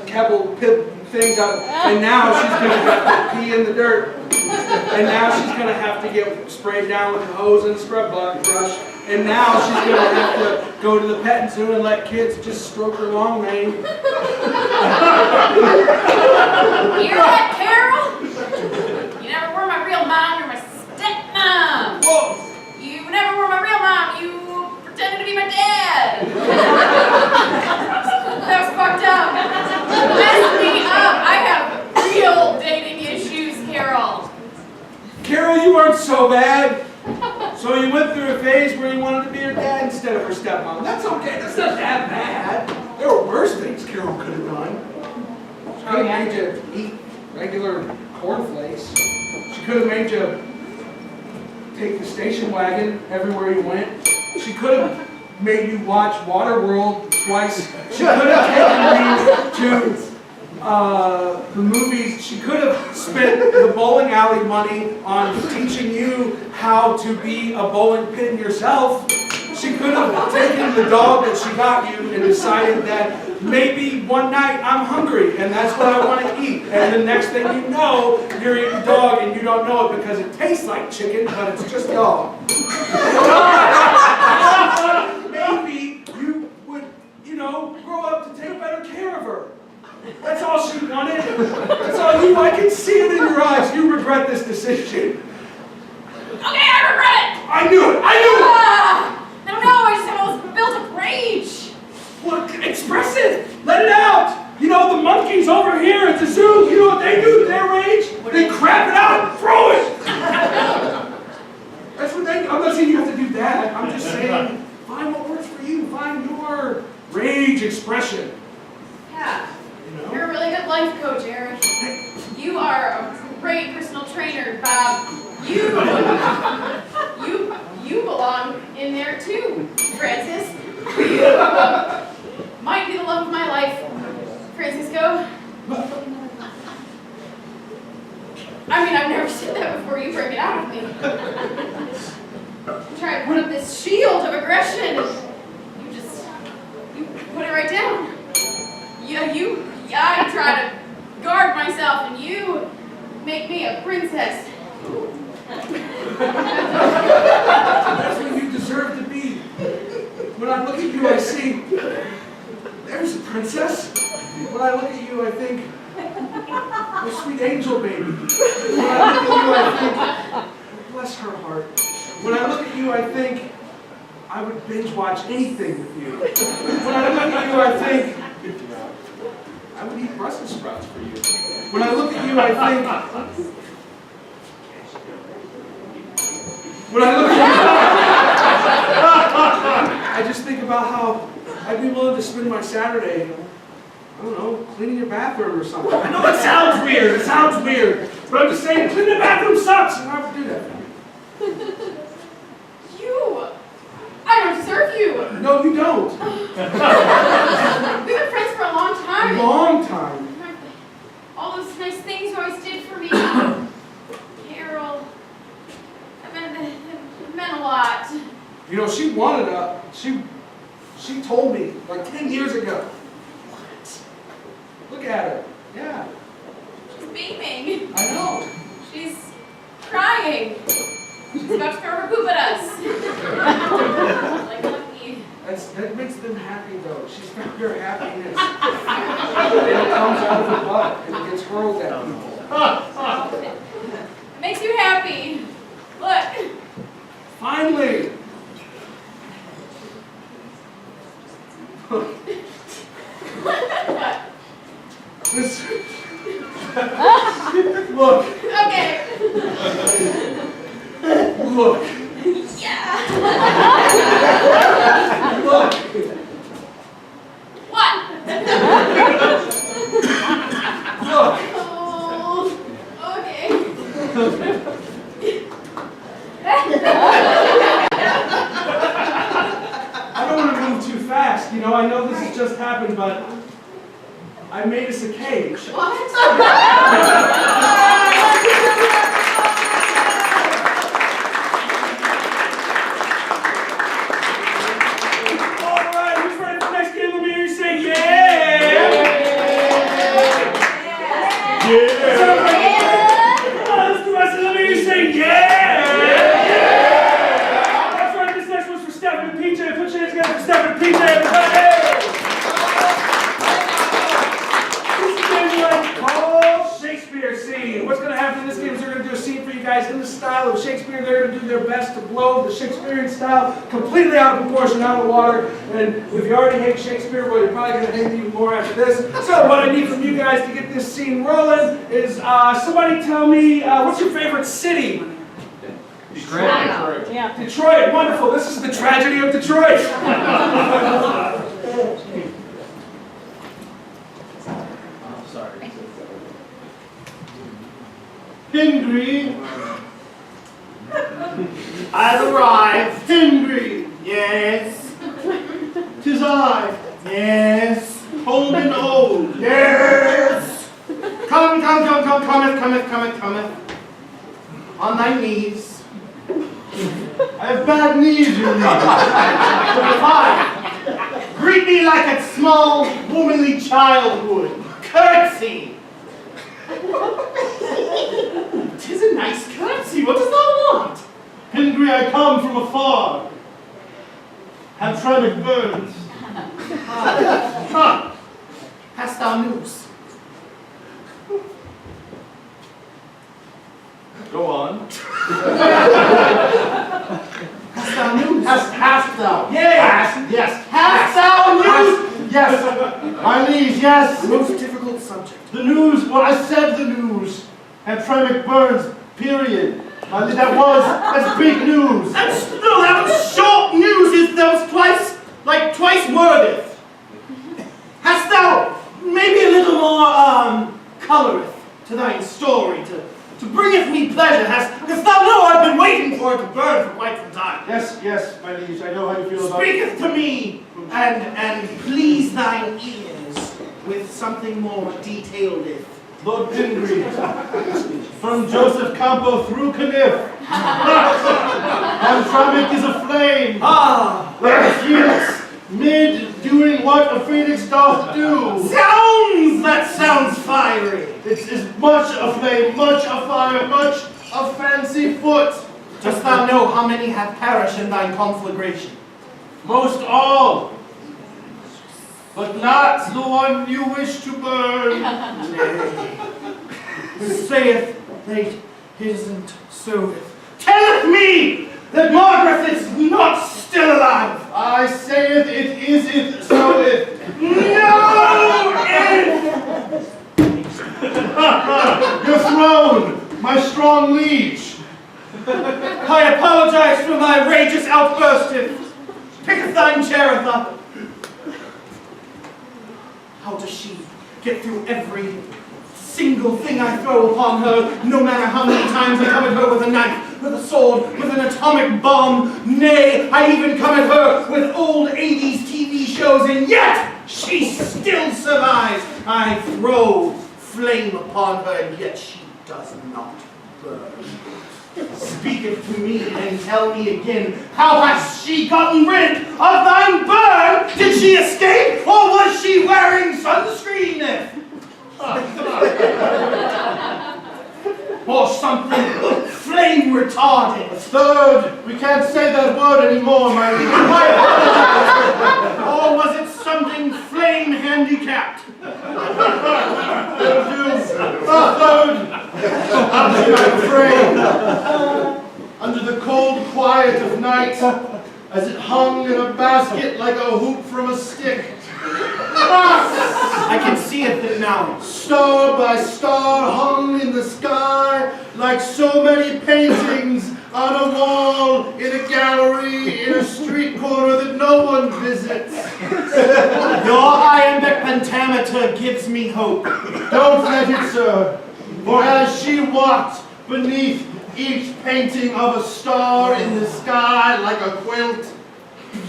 kibble things out of, and now she's going to have to pee in the dirt. And now she's going to have to get sprayed down with a hose and scrub brush. And now she's going to have to go to the pet zoo and let kids just stroke her long mane. Hear that, Carol? You never were my real mom, you're my stepmom. Whoa! You never were my real mom, you pretended to be my dad. That was fucked up. Messed me up. I have real dating issues, Carol. Carol, you weren't so bad. So you went through a phase where you wanted to be her dad instead of her stepmom. That's okay. That's not that bad. There were worse things Carol could have done. She could have made you eat regular cornflakes. She could have made you take the station wagon everywhere you went. She could have made you watch Waterworld twice. She could have taken you to the movies. She could have spent the bowling alley money on teaching you how to be a bowling pin yourself. She could have taken the dog that she got you and decided that maybe one night I'm hungry and that's what I want to eat. And the next thing you know, you're eating dog and you don't know it because it tastes like chicken, but it's just dog. Maybe you would, grow up to take better care of her. That's all she wanted. That's all you. I can see it in your eyes. You regret this decision. Okay, I regret it. I knew it. I knew it. I don't know, I just have all this built up rage. Well, express it. Let it out. The monkeys over here at the zoo. You know what they do to their rage? They crap it out and throw it. That's what they do. I'm not saying you have to do that. I'm just saying find what works for you. Find your rage expression. Yeah. You're a really good life coach, Eric. You are a great personal trainer, Bob. You belong in there too, Francis. You might be the love of my life, Francisco. I mean, I've never said that before you bring it out of me. I'm trying to put up this shield of aggression, and you put it right down. I try to guard myself, and you make me a princess. That's what you deserve to be. When I look at you, I see, there's a princess. When I look at you, I think, oh, sweet angel baby. When I look at you, I think, bless her heart. When I look at you, I think, I would binge watch anything with you. When I look at you, I think, I would eat Brussels sprouts for you. When I look at you, I think, when I look at you, I just think about how I'd be willing to spend my Saturday, I don't know, cleaning your bathroom or something. I know it sounds weird, but I'm just saying, cleaning the bathroom sucks, and I would do that for you. I don't deserve you. No, you don't. We've been friends for a long time. Long time. All those nice things you always did for me. Carol. It meant a lot. She wanted she told me like 10 years ago. What? Look at her. Yeah. She's beaming. I know. She's crying. She's about to throw her poop at us. Like Lucky. That makes them happy though. She's found her happiness. And it comes out of her butt and it gets hurled at people. It makes you happy. Look. Finally! This. Look. Okay. Look. Yeah. Look. What? Look. Oh. Okay. I don't want to move too fast. I know this has just happened, but I made us a cage. All right, who's ready for the next game? Let me hear you say yeah. Come on, let's do it. Let me hear you say yeah. That's right, this next one's for Stephen and PJ. Put your hands together for Stephen and PJ, everybody. This is going to be like called Shakespeare scene. What's going to happen in this game is they're going to do a scene for you guys in the style of Shakespeare. They're going to do their best to blow the Shakespearean style completely out of proportion, out of the water. And if you already hate Shakespeare, well, you're probably going to hate it even more after this. So what I need from you guys to get this scene rolling is somebody tell me what's your favorite city? Yeah. Detroit, wonderful. This is the tragedy of Detroit. Sorry. Pingree. I've arrived. Pingree. Yes. 'Tis I. Yes. Old and old. Yes. Cometh. On thy knees. I have bad knees, you know. Greet me like a small, womanly child would. Curtsy. 'Tis a nice curtsy. What does thou want? Pingree, I come from afar. Have tremic burns. Huh. Hast thou news? Go on. Hast thou news? Hast thou? Yes. Yes. Hast thou news? Yes. My liege, yes. Most difficult subject. The news, well, I said the news. And tremic burns, period. My liege, that's big news. That was short news. That was twice wordeth. Hast thou maybe a little more, coloreth to thine story, to bringeth me pleasure? Hast thou know I've been waiting for it to burn for quite some time? Yes, my liege, I know how you feel about it. Speaketh to me, and please thine ears with something more detailed. Lord Pingree, from Joseph Campo through Caniff. Hamtramck is aflame. Like a phoenix, mid doing what a phoenix doth do. That sounds fiery. It is much aflame, much afire, much of fancy foot. Dost thou know how many have perished in thine conflagration? Most all, but not the one you wish to burn. Saith that isn't so. Telleth me that Margaret is not still alive. I saith it is it, so it. No! Your throne, my strong liege. I apologize for my rageous outburst. Picketh thine cherith up. How does she get through every single thing I throw upon her, no matter how many times I come at her with a knife, with a sword, with an atomic bomb? Nay, I even come at her with old 80s TV shows, and yet she still survives. I throw flame upon her, and yet she does not burn. Speaketh to me and tell me again, how has she gotten rid of thine burn? Did she escape, or was she wearing sunscreen? Or something flame retarded? Third, we can't say that word anymore, my liege. Or was it something flame handicapped? Third, I'm afraid, under the cold quiet of night, as it hung in a basket like a hoop from a stick. I can see it now. Star by star hung in the sky like so many paintings on a wall, in a gallery, in a street corner that no one visits. Your iambic pentameter gives me hope. Don't let it, sir, for as she walked beneath each painting of a star in the sky like a quilt,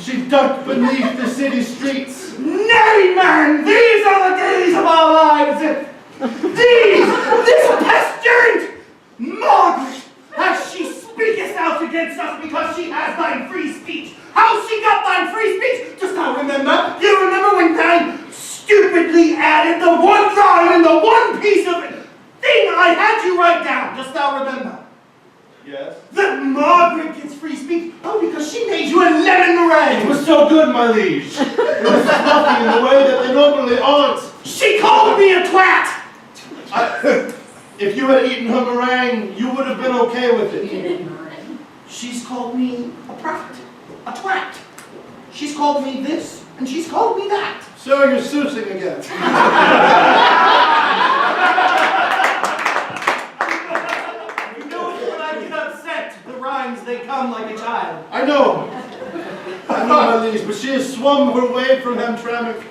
She ducked beneath the city streets. Nay, man, these are the days of our lives. This pestilent Margaret, as she speaketh out against us because she has thine free speech. How she got thine free speech? Dost thou remember? You remember when thine stupidly added the one line and the one piece of thing I had you write down? Dost thou remember? Yes. That Margaret gets free speech? Oh, because she made you a lemon meringue. It was so good, my liege. It was fluffy in the way that they normally aren't. She called me a twat. If you had eaten her meringue, you would have been okay with it. She's called me a prat, a twat. She's called me this, and she's called me that. So you're sousing again. You know when I get upset, the rhymes, they come like a child. I know. I know, my liege, but she has swum her way from Hamtramck.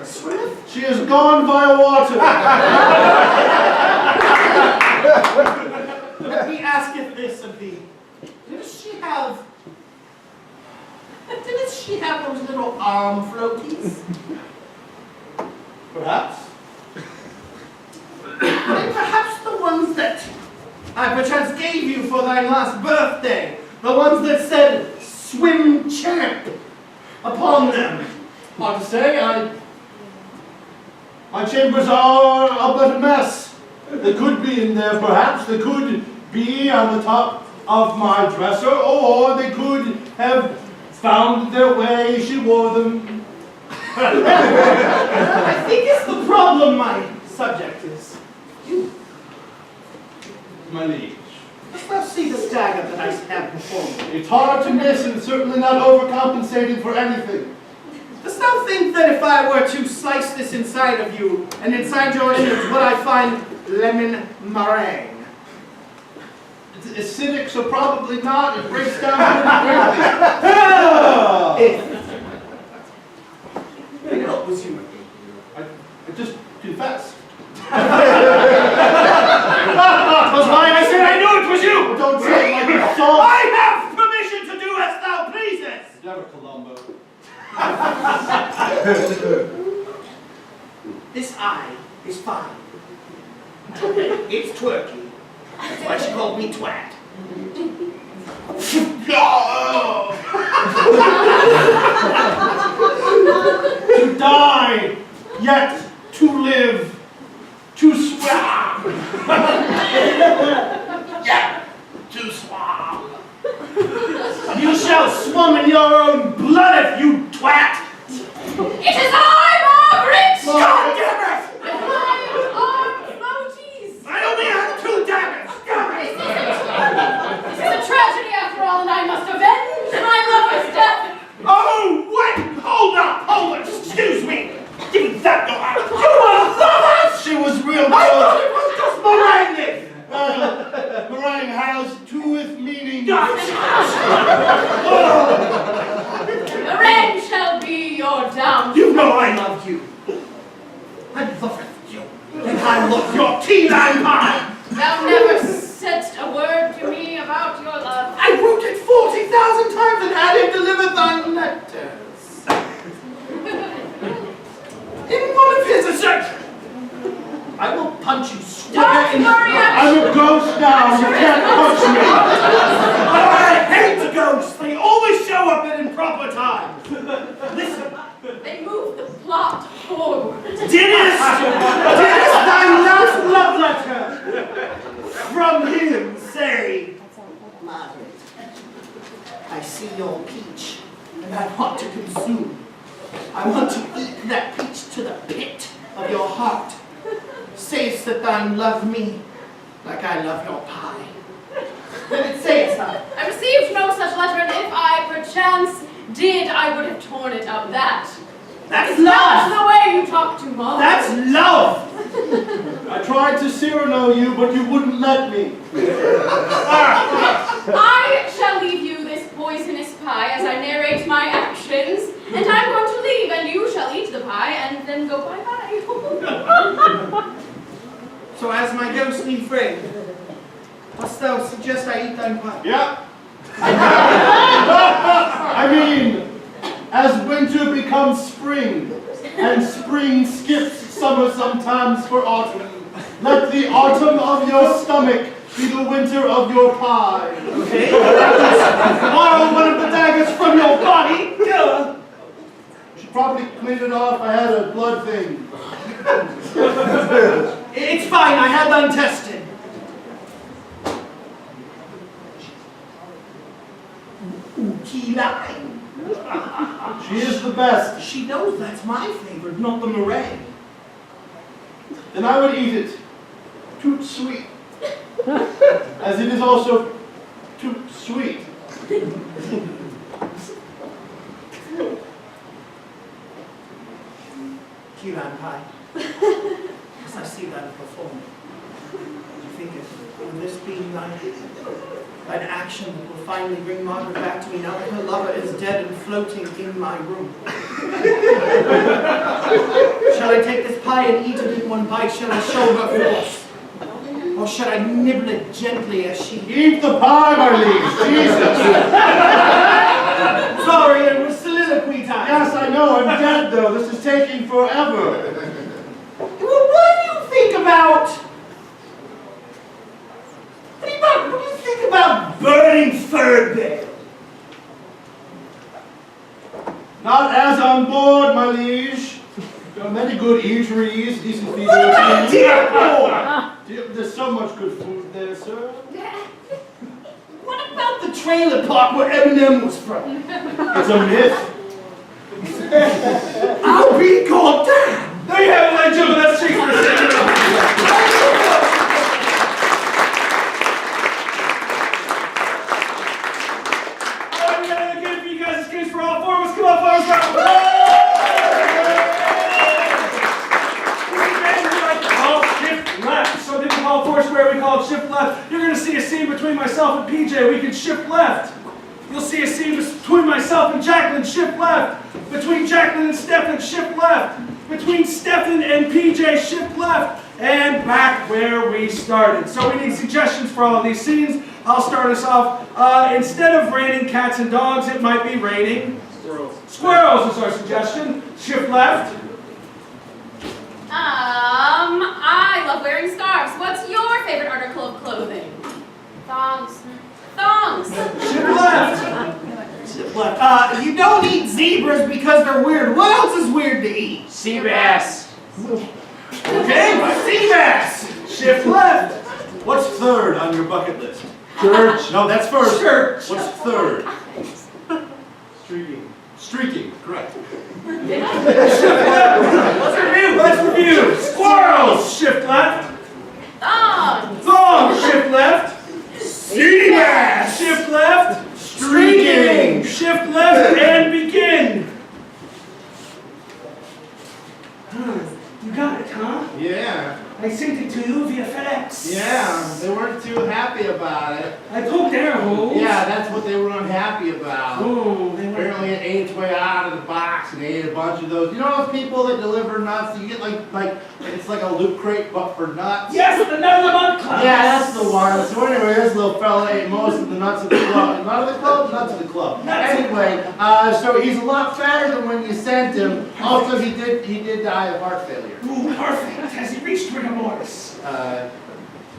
Swift? She has gone via water. Let me ask you this of thee. Didn't she have those little arm floaties? Perhaps. And perhaps the ones that I perchance gave you for thy last birthday. The ones that said swim champ upon them. Hard to say, my chambers are a bit of a mess. They could be in there, perhaps. They could be on the top of my dresser, or they could have found their way. She wore them. I think it's the problem my subject is. You. My liege. Dost thou see the stagger that I have before me? It's hard to miss and certainly not overcompensating for anything. Dost thou think that if I were to slice this inside of you, and inside your innards, would I find lemon meringue? It's acidic, so probably not. It breaks down pretty quickly. I know it was you. I just confessed. That was why I said I knew it was you! Don't say it like you saw. I have permission to do as thou pleasest! Never, Columbo. This eye is fine. It's twerky. That's why she called me twat. To die, yet to live, to swam. Yeah, to swam. You shall swim in your own blood if you twat! It is I, Margaret! God damn it! My arm floaties! I only have 2 daggers! Damn it! This is a tragedy after all, and I must avenge my lover's death! Oh, wait! Hold up! Excuse me! Give me that door! You were lovers! She was real I thought good. it was just meringue! Meringue has 2 meanings. The rain shall be your downfall. You know I loved you. I loved you. And I loved your tea line pie. Thou never saidst a word to me about your love. I wrote it 40,000 times and had him deliver thy letters. In one of his assertions. I will punch you square in the Don't worry, throat. I'm a ghost now. You can't touch me. Oh, I hate the ghosts. They always show up at improper times. Listen. They move the plot forward. Didst thy last love letter from him say, Margaret, I see your peach, and I want to consume. I want to eat that peach to the pit of your heart. Sayest that thou love me like I love your pie. Then it sayest thou. I received no such letter, and if I perchance did, I would have torn it up. That's That's love. the way you talk to Mom. That's love. I tried to Cyrano you, but you wouldn't let me. I shall leave you this poisonous pie as I narrate my actions, and I'm going to leave, and you shall eat the pie, and then go bye-bye. So as my ghostly friend, Dost thou suggest I eat thine pie? Yeah. I mean, as winter becomes spring, and spring skips summer sometimes for autumn, let the autumn of your stomach be the winter of your pie. Okay. Borrow one of the daggers from your body. Should probably clean it off. I had a blood thing. It's fine, I had them tested. Ooh, key lime. She is the best. She knows that's my favorite, not the meringue. Then I would eat it. Too sweet. As it is also too sweet. Key lime pie. As I see that perform, do you think will this be an action that will finally bring Margaret back to me now that her lover is dead and floating in my room? Shall I take this pie and eat it in one bite? Shall I show her force? Or should I nibble it gently as she... Eat the pie, my liege. Jesus. Sorry, it was soliloquy time. Yes, I know. I'm dead, though. This is taking forever. Well, what do you think about... What do you think about burning Third Bale? Not as on board, my liege. There are many good eateries, decent feeding. There's so much good food there, sir. What about the trailer park where Eminem was from? It's a myth. I'll be goddamn! There you have it, ladies and gentlemen, that's Shakespeare. Alright, we got another game for you guys. This game's for all four of us. Come on, fellas. This is a game we like to call Shift Left. So in Paul Foursquare, we call it Shift Left. You're going to see a scene between myself and PJ. We can shift left. You'll see a scene between myself and Jacqueline, shift left. Between Jacqueline and Stefan, shift left. Between Stefan and PJ, shift left. And back where we started. So we need suggestions for all of these scenes. I'll start us off. Instead of raining cats and dogs, it might be raining Squirrels. squirrels is our suggestion. Shift left. I love wearing scarves. What's your favorite article of clothing? Thongs. Thongs. Shift left. You don't eat zebras because they're weird. What else is weird to eat? Sea bass. Okay, sea bass! Shift left. What's third on your bucket list? Church. No, that's first. Church. What's third? Streaking. Streaking, correct. Let's review. Squirrels. Shift left. Thongs. Thongs. Shift left. Sea bass! Shift left. Streaking. Shift left and begin. You got it, huh? Yeah. I sent it to you via FedEx. Yeah. They weren't too happy about it. I poked air holes. Yeah, that's what they were unhappy about. Oh, they were. Apparently it ate its way out of the box and ate a bunch of those. You know those people that deliver nuts? You get like it's like a loot crate but for nuts? Yes, the Nut of the Month Club. Yeah, that's the one. So anyway, this little fella ate most of the nuts of the club. Not of the club? Nuts of the club. Anyway, so he's a lot fatter than when you sent him. Also, he did die of heart failure. Ooh, perfect. Has he reached rigor mortis?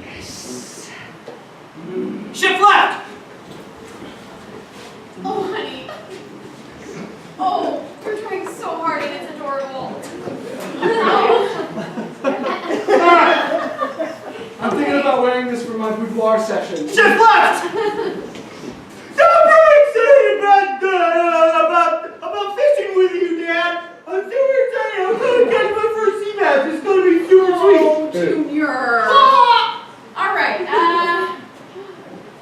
Yes. Shift left! Oh, honey. Oh, you're trying so hard and it's adorable. I'm thinking about wearing this for my boudoir session. Shift left! I'm very excited about fishing with you, Dad. I'm super excited. I'm going to catch my first sea bass. It's going to be super sweet. Junior. All right.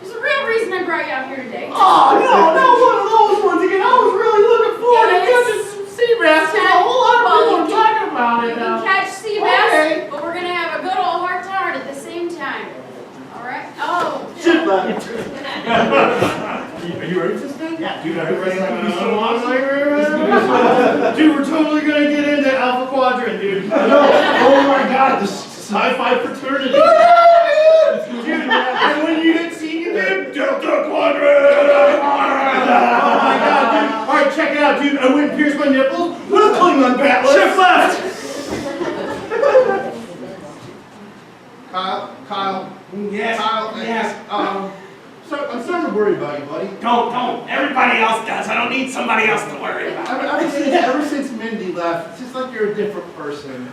There's a real reason I brought you out here today. Oh, no, not one of those ones again. I was really looking forward to catching some sea bass. There's a whole lot of people are talking about You it can now. catch sea bass, Okay. but we're gonna have a good old heart to heart at the same time. All right? Oh. Shift left. Are you ready for this thing? Yeah, dude, I've been ready like this so long. Dude, we're totally gonna get into Alpha Quadrant, dude. I know. Oh my god, this sci-fi fraternity. Dude, and when you and pierce my nipples with a Klingon batless. Shift left! Kyle. Yes, Kyle. yes. I'm starting to worry about you, buddy. Don't. Everybody else does. I don't need somebody else to worry about. Ever since Mindy left, it's just like you're a different person.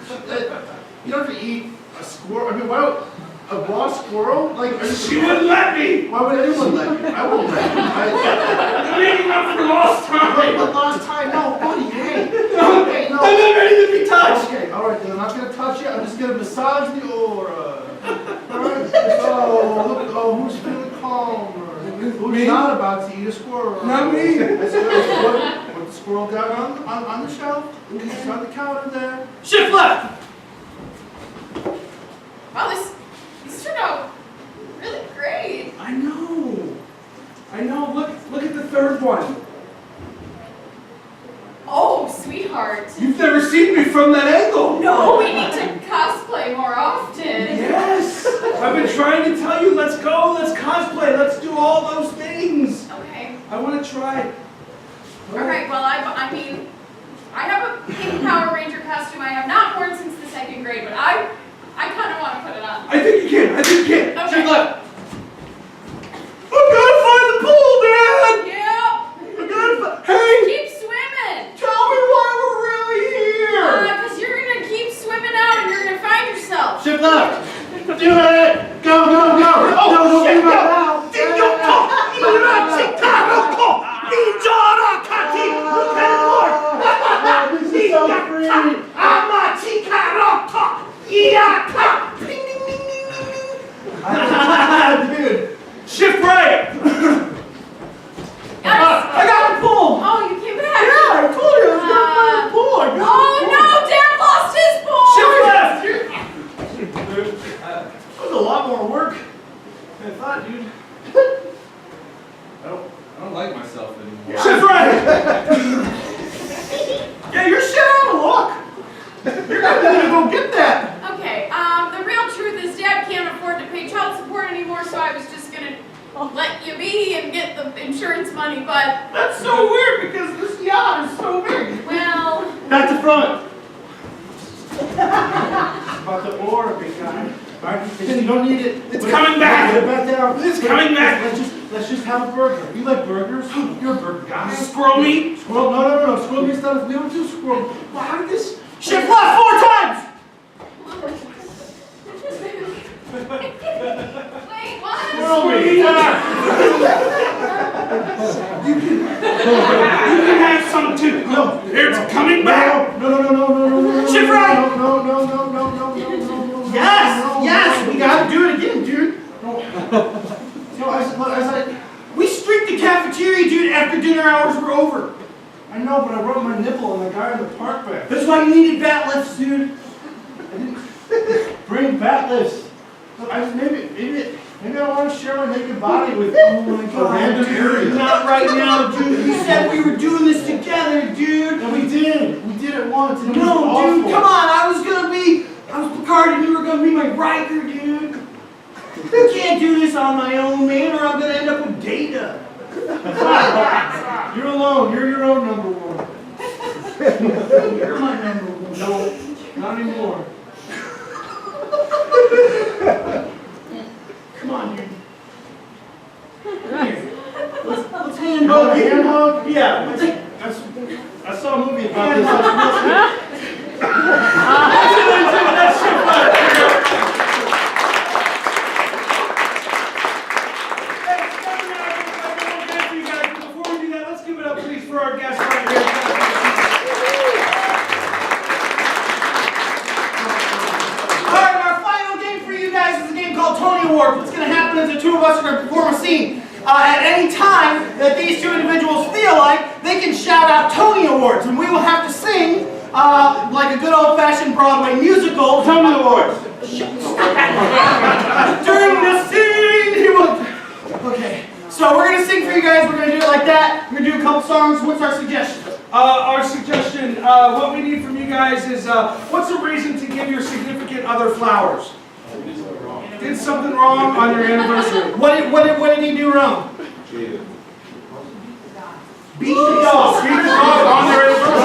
You don't have to eat a squirrel. I mean, why don't a raw squirrel? Like, She wouldn't let me. why would anyone let you? I wouldn't let you. I'm making up for lost time. But last time, no, buddy, hey. Hey, no. I'm not ready to be touched. Okay, all right, then I'm not gonna touch you. I'm just gonna massage the aura. All right. Oh, who's feeling calmer? Who's Me? not about to eat a squirrel? Not me. What the squirrel got on the shelf? It's on the counter there. Shift left. Wow, this turned out really great. I know. Look at the third one. Oh, sweetheart. You've never seen me from that angle. No, we need to cosplay more often. Yes. I've been trying to tell you, let's go, let's cosplay, let's do all those things. Okay. I want to try. All right. Well, I mean, I have a pink Power Ranger costume I have not worn since the 2nd grade, but I kind of want to put it on. I think you can. Okay. Shift left. I'm gonna find the pool, Dad. Yeah. I'm gonna Hey, Keep swimming. tell me why we're really here. Because you're gonna keep swimming out and you're gonna find yourself. Shift left. Do it. Go. Oh, No, shit, do it no. now. This is so free. Dude. Shift right. Yes. I got the pool. Oh, you came back. Yeah, I told you I was gonna find the pool. I got Oh no, Dad lost his ball. Shift left. That was a lot more work than I thought, dude. I don't like myself anymore. Shift right. Yeah, you're shit out of luck. You're gonna need to go get that. Okay. The real truth is Dad can't afford to pay child support anymore, so I was just gonna let you be and get the insurance money, but That's so weird because this yacht is so big. well. Back to front. About the aura, big guy. Alright, you don't need it. It's coming back. Put it back down. It's coming back. Let's just have a burger. You like burgers? You're a burger guy. Squirrel meat. Squirrel? No. Squirrel meat's not. We don't do squirrel. Well, how did this? Shift left 4 times. Wait, what? Squirrel meat. You can have some too. No. It's coming back. No. Shift right. No. Yes, we gotta do it again, dude. No, we streaked the cafeteria, dude, after dinner hours were over. I know, but I rubbed my nipple on the guy in the park back. That's why you needed bat lifts, dude. I didn't bring bat lifts. Maybe I want to share my naked body with a random area. Not right now, dude. We said we were doing this together, dude. And we did. We did it once, and it was awful. No, dude, come on. I was Picard, and you were gonna be my Riker, dude. I can't do this on my own, man, or I'm gonna end up with Data. You're alone. You're your own number one. You're my number one. No, not anymore. Come on, dude. Come here. Let's hand hug. Hand hug? Yeah. I saw a movie about this. Before we do that, let's give it up, please, for our guest right here. Alright, our final game for you guys is a game called Tony Awards. What's going to happen is the two of us are going to perform a scene. At any time that these two individuals feel like, they can shout out Tony Awards, and we will have to sing like a good old-fashioned Broadway musical. Tony Awards. During the scene, he will... Okay, so we're going to sing for you guys. We're going to do it like that. We're going to do a couple songs. What's our suggestion? Our suggestion, what we need from you guys is, what's a reason to give your significant other flowers? Did something wrong on your anniversary. What did he do wrong? Beat the dog. Beat the dog on their anniversary.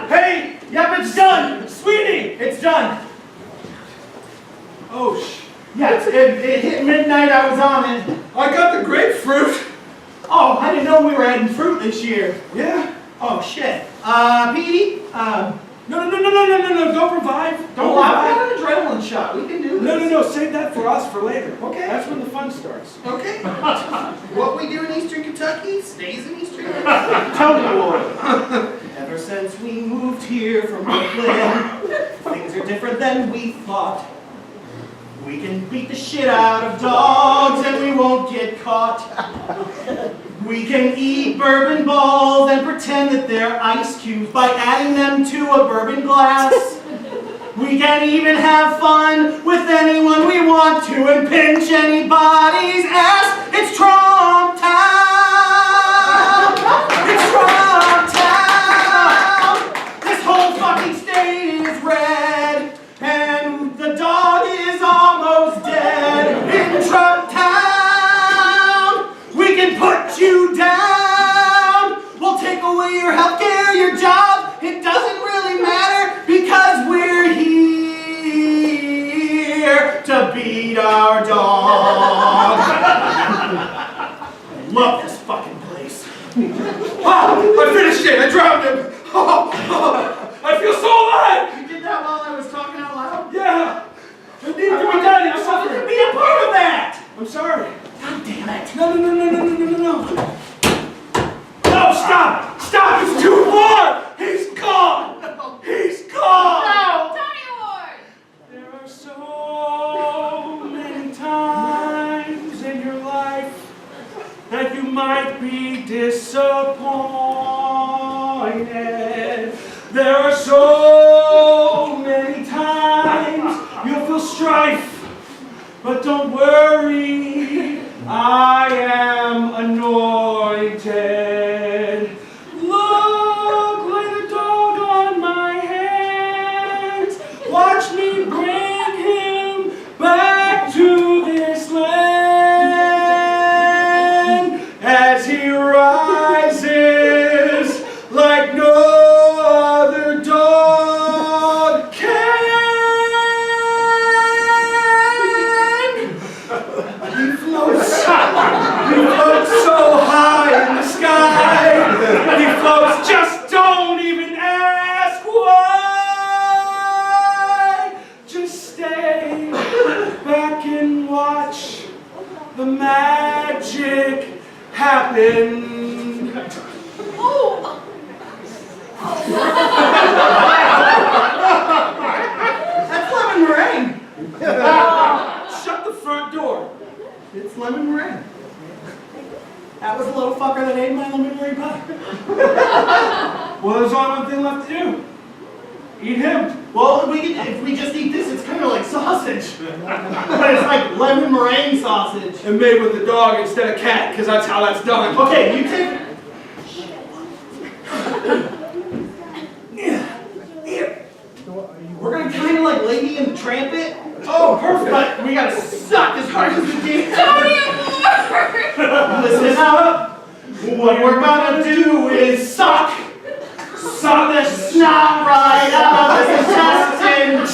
Hey, yep, it's done. Sweetie, it's done. Oh, Yes, it hit midnight, I was on it. I got the grapefruit. Oh, I didn't know we were adding fruit this year. Yeah. Oh, shit. Petey, No, don't revive. don't lie, I got an adrenaline shot. We can do this. No, save that for us for later. Okay. That's when the fun starts. Okay. What we do in Eastern Kentucky stays in Eastern Kentucky. Tell me, boy. Ever since we moved here from Brooklyn, things are different than we thought. We can beat the shit out of dogs and we won't get caught. We can eat bourbon balls and pretend that they're ice cubes by adding them to a bourbon glass. We can even have fun with anyone we want to and pinch anybody's ass. It's Trump Town! It's Trump Town! This whole fucking state is red, and the dog is almost dead. In Trump Town, we can put you down. We'll take away your healthcare, your job. It doesn't really matter because we're here to beat our dog. I love this fucking place. Oh, I finished it. I drowned him. I feel so alive. You did that while I was talking out loud? Yeah. It needed to be done. I'm I wanted to suffering. be a part of that! I'm sorry. God damn it. No. No, stop. Stop. It's too far. He's gone. He's gone. Tony Award! There are so many times in your life that you might be disappointed. There are so many times you'll feel strife, but don't worry, I am anointed. Look like a dog on my hands. Watch me bring him back to this land as he rises like no other dog can. He floats so high in the sky. He floats, just don't even ask why. Just stay back and watch the magic happen. That's lemon meringue. Shut the front door. It's lemon meringue. That was the little fucker that ate my lemon meringue pie. Well, there's only one thing left to do. Eat him. Well, if we just eat this, it's kind of like sausage. But it's like lemon meringue sausage. And made with the dog instead of cat, because that's how that's done. Okay, you take... We're gonna kind of like Lady and the Tramp it. Oh, perfect. But we gotta suck as hard as we can. Tony Award! Listen up. What we're gonna do is suck the snot right out of his intestine.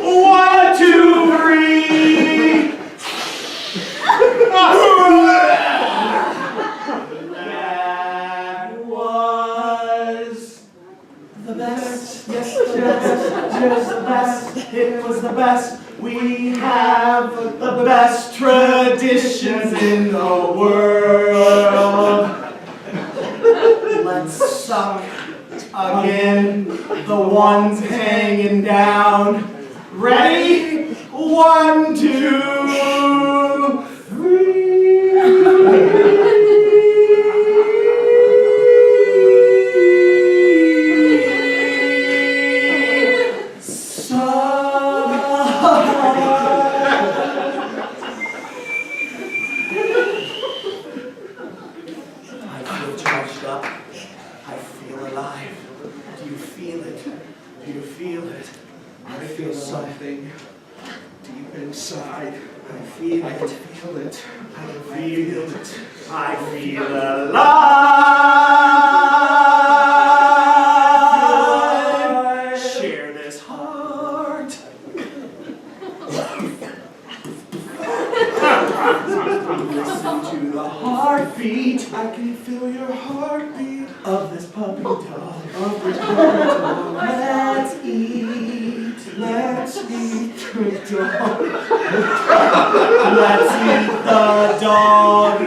1, 2, 3. That was the best. Yes, the best. Just the best. It was the best. We have the best traditions in the world. Let's suck again, the ones hanging down. Ready? 1, 2, 3. I feel charged up. I feel alive. Do you feel it? Do you feel it? I feel something deep inside. I feel I it. can feel it. I can feel it. I feel alive. Share this heart. Listen to the heartbeat. I can feel your heartbeat of this puppy dog. Of this puppy dog. Let's eat. Let's eat the dog. Let's eat the dog.